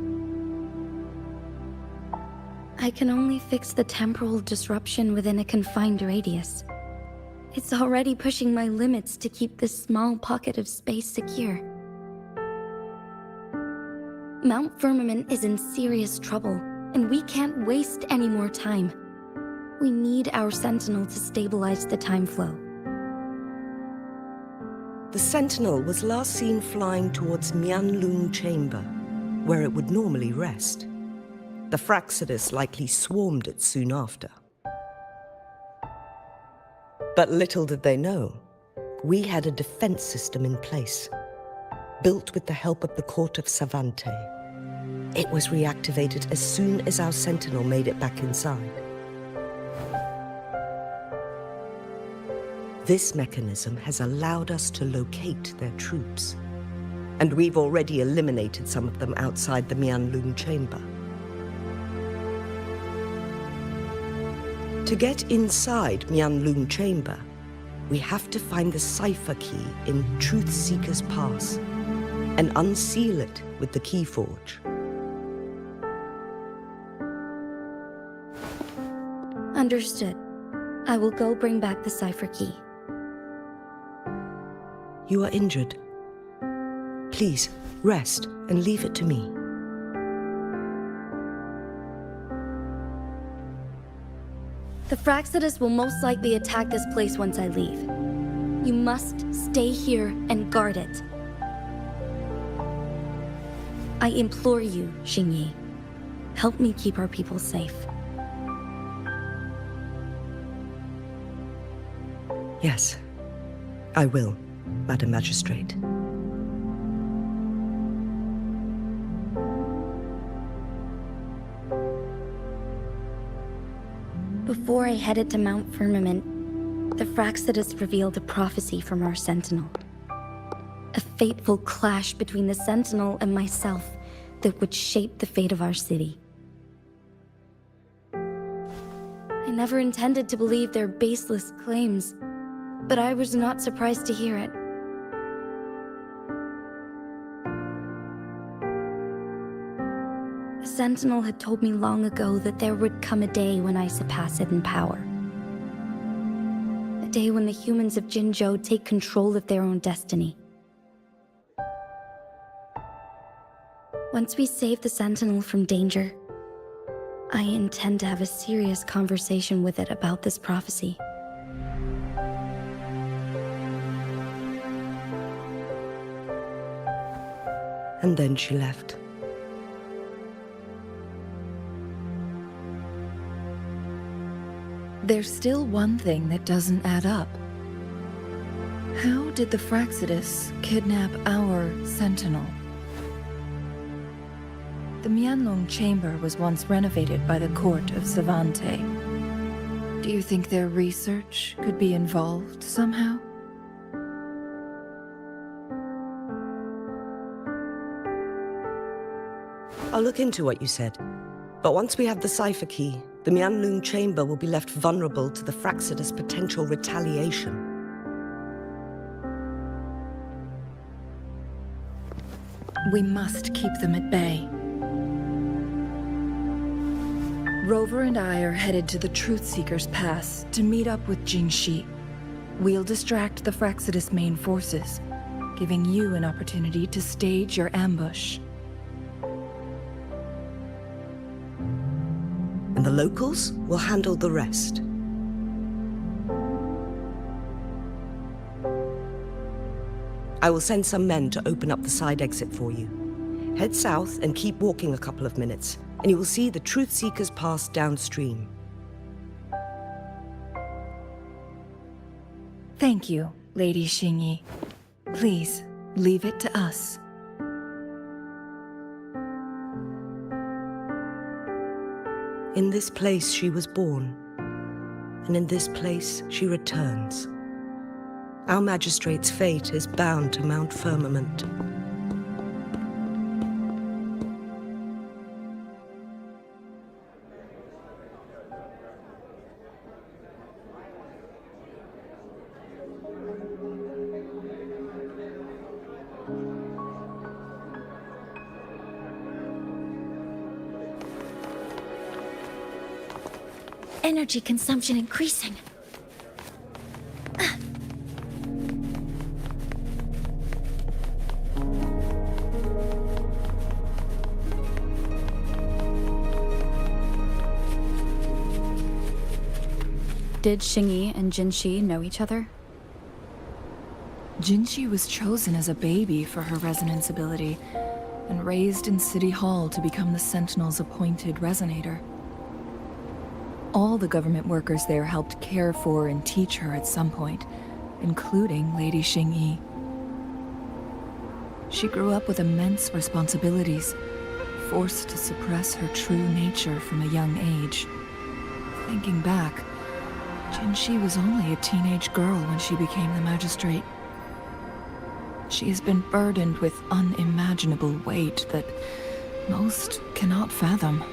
I can only fix the temporal disruption within a confined radius. It's already pushing my limits to keep this small pocket of space secure. Mount Firmament is in serious trouble, and we can't waste any more time. We need our Sentinel to stabilize the time flow. The Sentinel was last seen flying towards Mianlung Chamber, where it would normally rest. The Fraxidus likely swarmed it soon after. But little did they know, we had a defense system in place. built with the help of the court of Savante. It was reactivated as soon as our sentinel made it back inside. This mechanism has allowed us to locate their troops, and we've already eliminated some of them outside the Mianlun chamber. To get inside Mianlun chamber, we have to find the cipher key in Truth Seeker's Pass and unseal it with the Keyforge. Understood. I will go bring back the cipher key. You are injured. Please, rest and leave it to me. The Fraxidus will most likely attack this place once I leave. You must stay here and guard it. I implore you, Xingyi. Help me keep our people safe. Yes, I will, Madam Magistrate. Before I headed to Mount Firmament, the Fraxidus revealed a prophecy from our Sentinel. A fateful clash between the Sentinel and myself that would shape the fate of our city. I never intended to believe their baseless claims, but I was not surprised to hear it. The Sentinel had told me long ago that there would come a day when I surpass it in power. A day when the humans of Jinzhou take control of their own destiny. Once we save the Sentinel from danger, I intend to have a serious conversation with it about this prophecy. And then she left. There's still one thing that doesn't add up. How did the Fraxidus kidnap our Sentinel? The Mianlong chamber was once renovated by the court of Savante. Do you think their research could be involved somehow? I'll look into what you said. But once we have the cipher key, the Mianlun chamber will be left vulnerable to the Fraxidus' potential retaliation. We must keep them at bay. Rover and I are headed to the Truth Seeker's Pass to meet up with Jingxi. We'll distract the Fraxidus' main forces, giving you an opportunity to stage your ambush. And the locals will handle the rest. I will send some men to open up the side exit for you. Head south and keep walking a couple of minutes, and you will see the Truth Seeker's Pass downstream. Thank you, Lady Xingyi. Please, leave it to us. In this place she was born, and in this place she returns. Our magistrate's fate is bound to Mount Firmament. Energy consumption increasing. Did Xingyi and Jinxi know each other? Jinxi was chosen as a baby for her resonance ability, and raised in City Hall to become the Sentinel's appointed resonator. All the government workers there helped care for and teach her at some point, including Lady Xingyi. She grew up with immense responsibilities, forced to suppress her true nature from a young age. Thinking back, Jinshi was only a teenage girl when she became the magistrate. She has been burdened with unimaginable weight that most cannot fathom.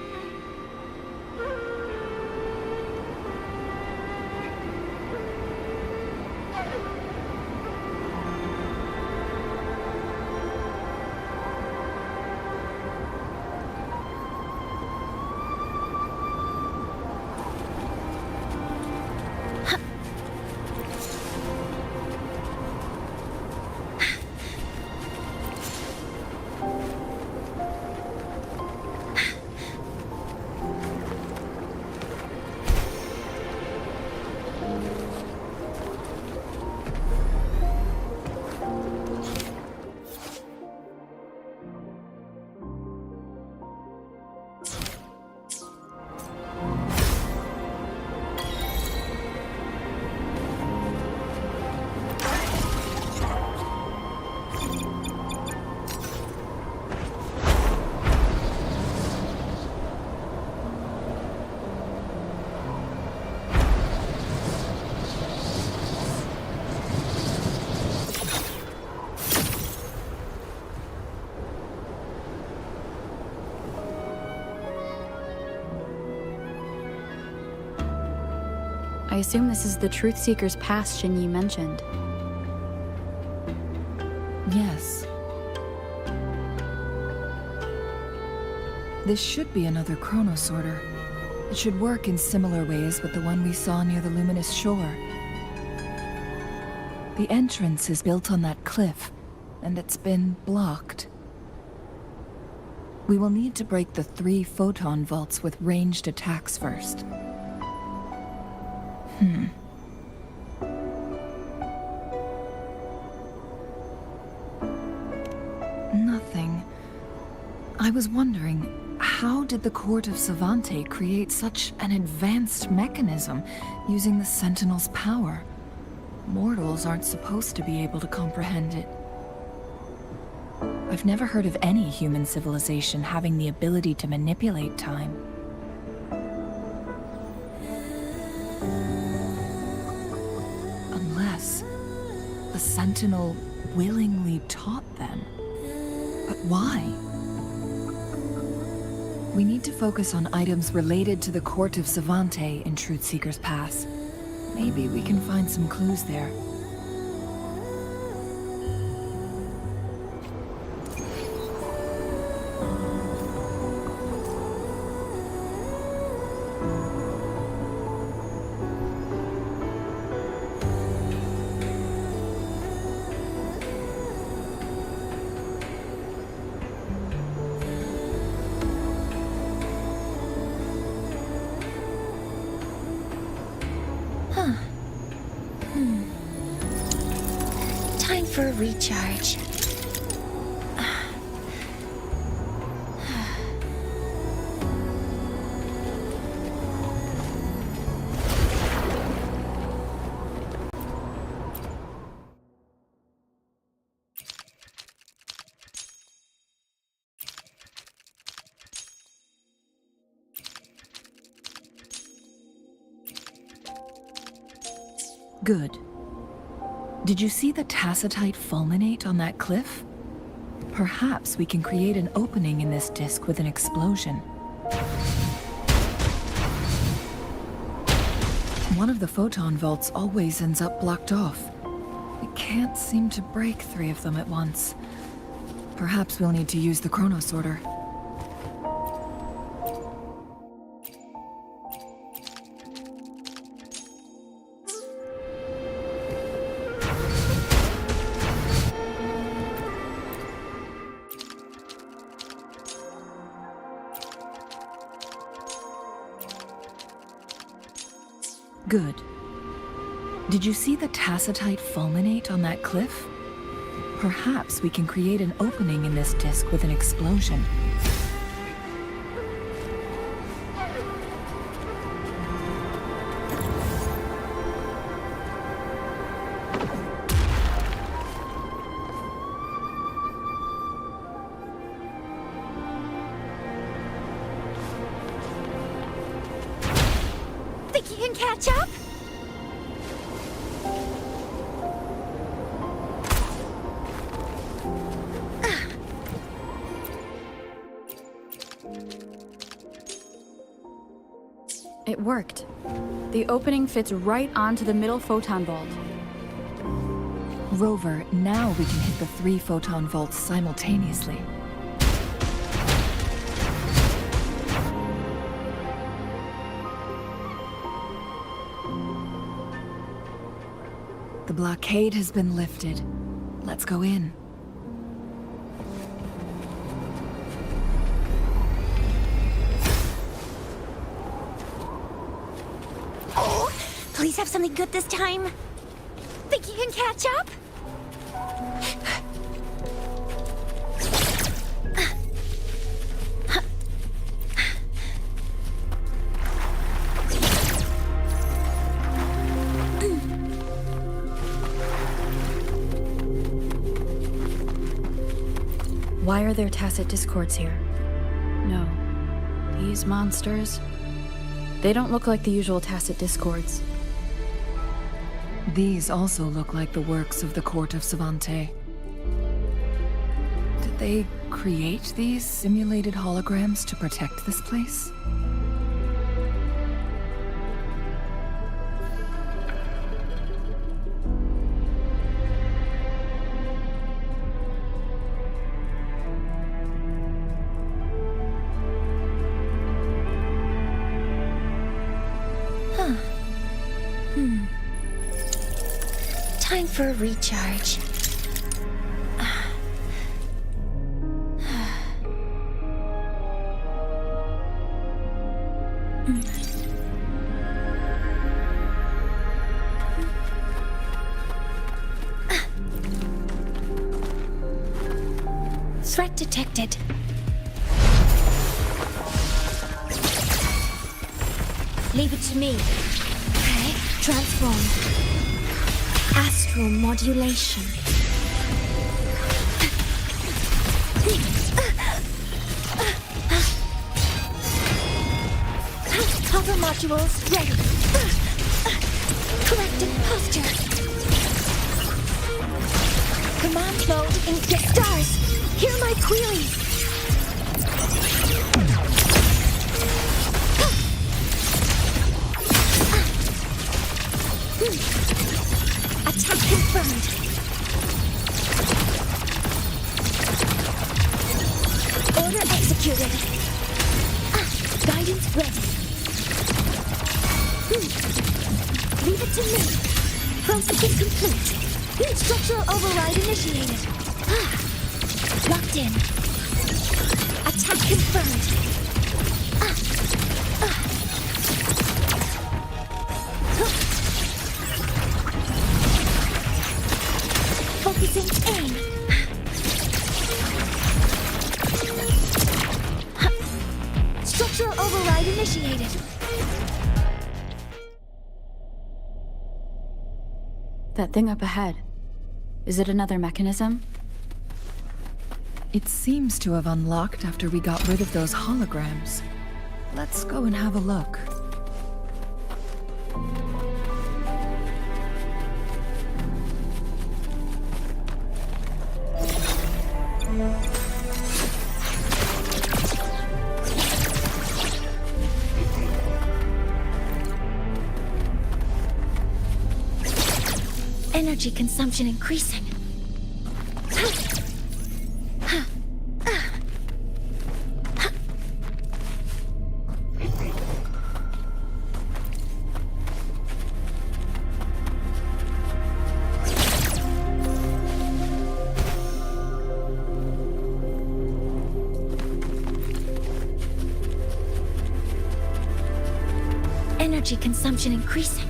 I assume this is the Truth Seeker's pass Shinyi mentioned. Yes. This should be another chronosorter. It should work in similar ways with the one we saw near the luminous shore. The entrance is built on that cliff, and it's been blocked. We will need to break the 3 photon vaults with ranged attacks first. Nothing. I was wondering, how did the Court of Savante create such an advanced mechanism using the Sentinel's power? Mortals aren't supposed to be able to comprehend it. I've never heard of any human civilization having the ability to manipulate time. Unless the Sentinel willingly taught them. But why? We need to focus on items related to the Court of Savante in Truth Seeker's Pass. Maybe we can find some clues there. Time for a recharge. Good. Did you see the tacitite fulminate on that cliff? Perhaps we can create an opening in this disk with an explosion. One of the photon vaults always ends up blocked off. We can't seem to break 3 of them at once. Perhaps we'll need to use the chronosorter. Good. Did you see the tacitite fulminate on that cliff? Perhaps we can create an opening in this disk with an explosion. Think you can catch up? It worked. The opening fits right onto the middle photon vault. Rover, now we can hit the 3 photon vaults simultaneously. The blockade has been lifted. Let's go in. Oh, please have something good this time. Think you can catch up? Why are there tacit discords here? No. These monsters... They don't look like the usual tacit discords. These also look like the works of the court of Savante. Did they create these simulated holograms to protect this place? Time for a recharge. Threat detected. Leave it to me. Okay, transform. Astral modulation. Hover modules ready. Corrected posture. Command mode in get stars. Hear my queries. Attack confirmed. Order executed. Guidance ready. Leave it to me. Processing complete. Structural override initiated. Locked in. Attack confirmed. Focusing aim. Structural override initiated. That thing up ahead. Is it another mechanism? It seems to have unlocked after we got rid of those holograms. Let's go and have a look. Energy consumption increasing. Energy consumption increasing.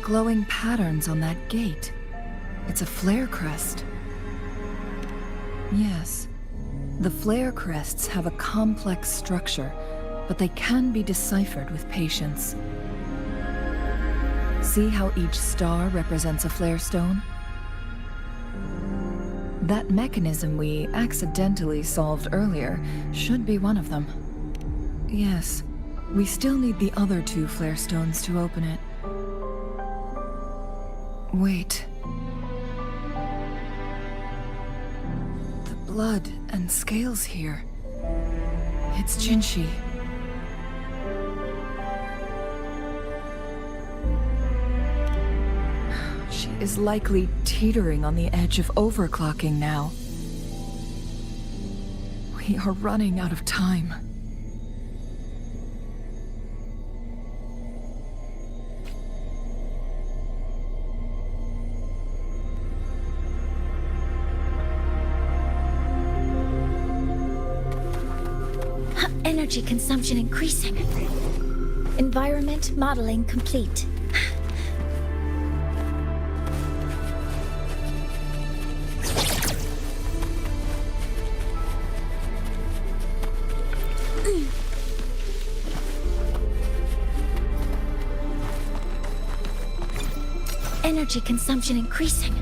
glowing patterns on that gate. It's a flare crest. Yes. The flare crests have a complex structure, but they can be deciphered with patience. See how each star represents a flare stone? That mechanism we accidentally solved earlier should be one of them. Yes, we still need the other 2 flare stones to open it. Wait. The blood and scales here. It's Jinshi. She is likely teetering on the edge of overclocking now. We are running out of time. Energy consumption increasing. Environment modeling complete. Energy consumption increasing.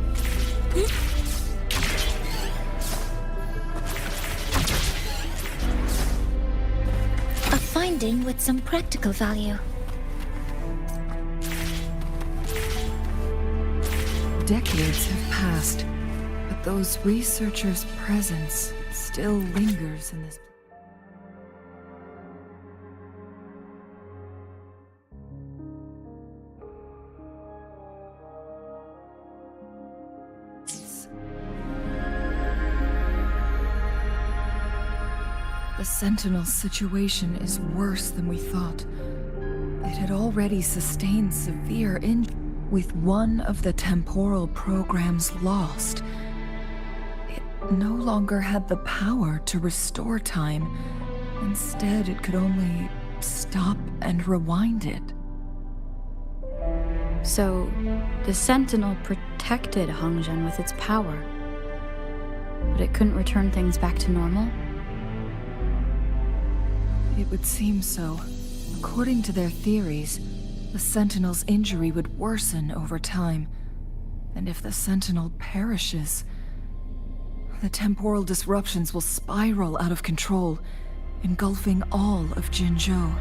A finding with some practical value. Decades have passed, but those researchers' presence still lingers in this. The Sentinel's situation is worse than we thought. It had already sustained severe injury. With one of the temporal programs lost, it no longer had the power to restore time. Instead, it could only stop and rewind it. So, the Sentinel protected Hongzhen with its power, but it couldn't return things back to normal? It would seem so. According to their theories, the Sentinel's injury would worsen over time. And if the Sentinel perishes, the temporal disruptions will spiral out of control, engulfing all of Jinzhou.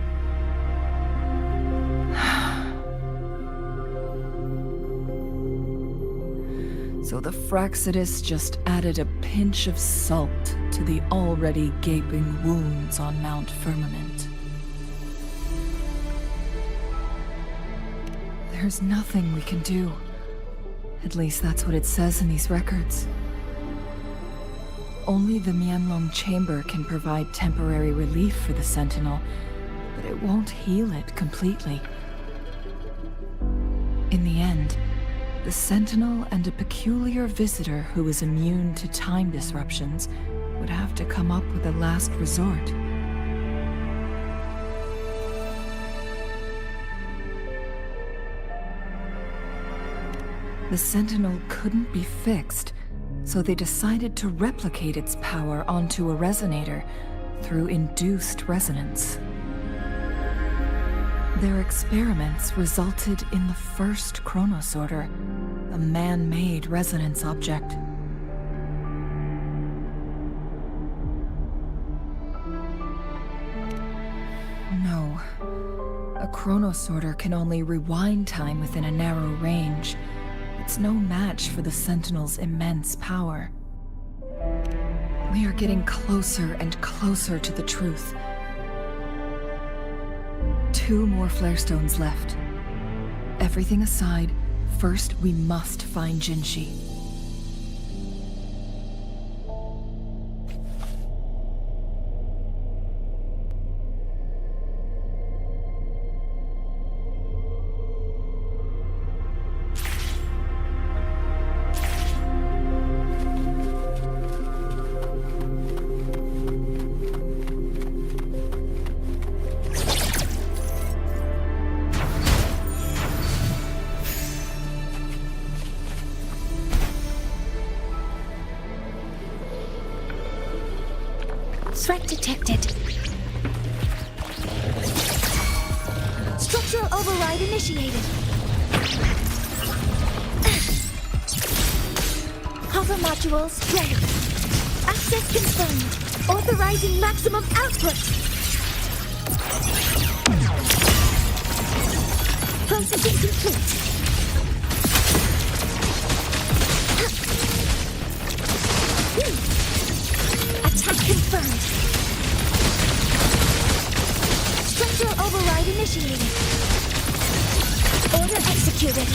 So the Fraxidus just added a pinch of salt to the already gaping wounds on Mount Firmament. There's nothing we can do. At least that's what it says in these records. Only the Mianlong Chamber can provide temporary relief for the Sentinel, but it won't heal it completely. In the end, the Sentinel and a peculiar visitor who is immune to time disruptions would have to come up with a last resort. The Sentinel couldn't be fixed, so they decided to replicate its power onto a resonator through induced resonance. Their experiments resulted in the first chronosorter, a man-made resonance object. No. A chronosorter can only rewind time within a narrow range. It's no match for the Sentinel's immense power. We are getting closer and closer to the truth. 2 more flare stones left. Everything aside, first we must find Jinshi. Threat detected. Structural override initiated. Hover modules ready. Access confirmed. Authorizing maximum output. Processing complete. Attack confirmed. Structural override initiated. Order executed.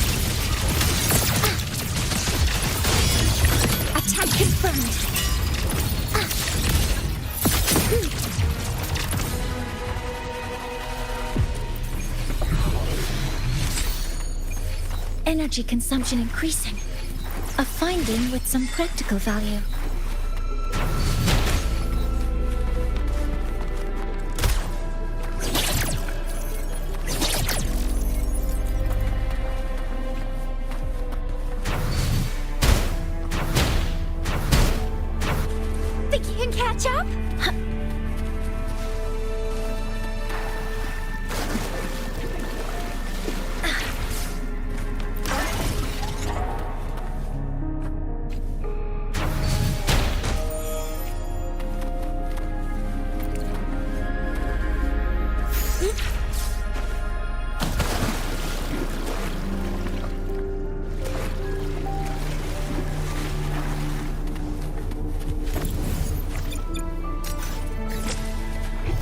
Attack confirmed. Energy consumption increasing. A finding with some practical value. Think you can catch up?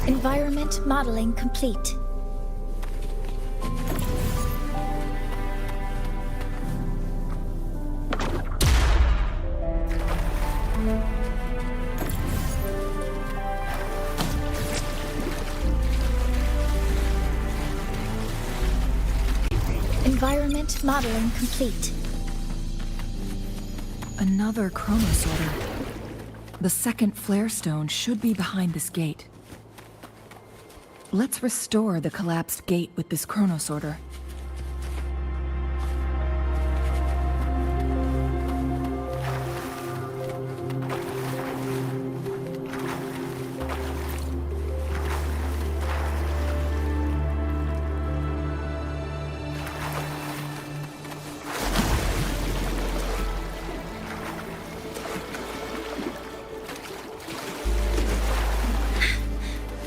Environment modeling complete. Environment modeling complete. Another chronosorter. The second flare stone should be behind this gate. Let's restore the collapsed gate with this chronosorter.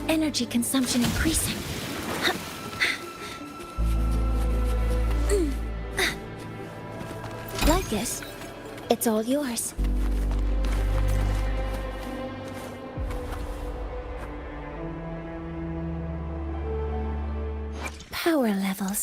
Energy consumption increasing. Like this, it's all yours. Power levels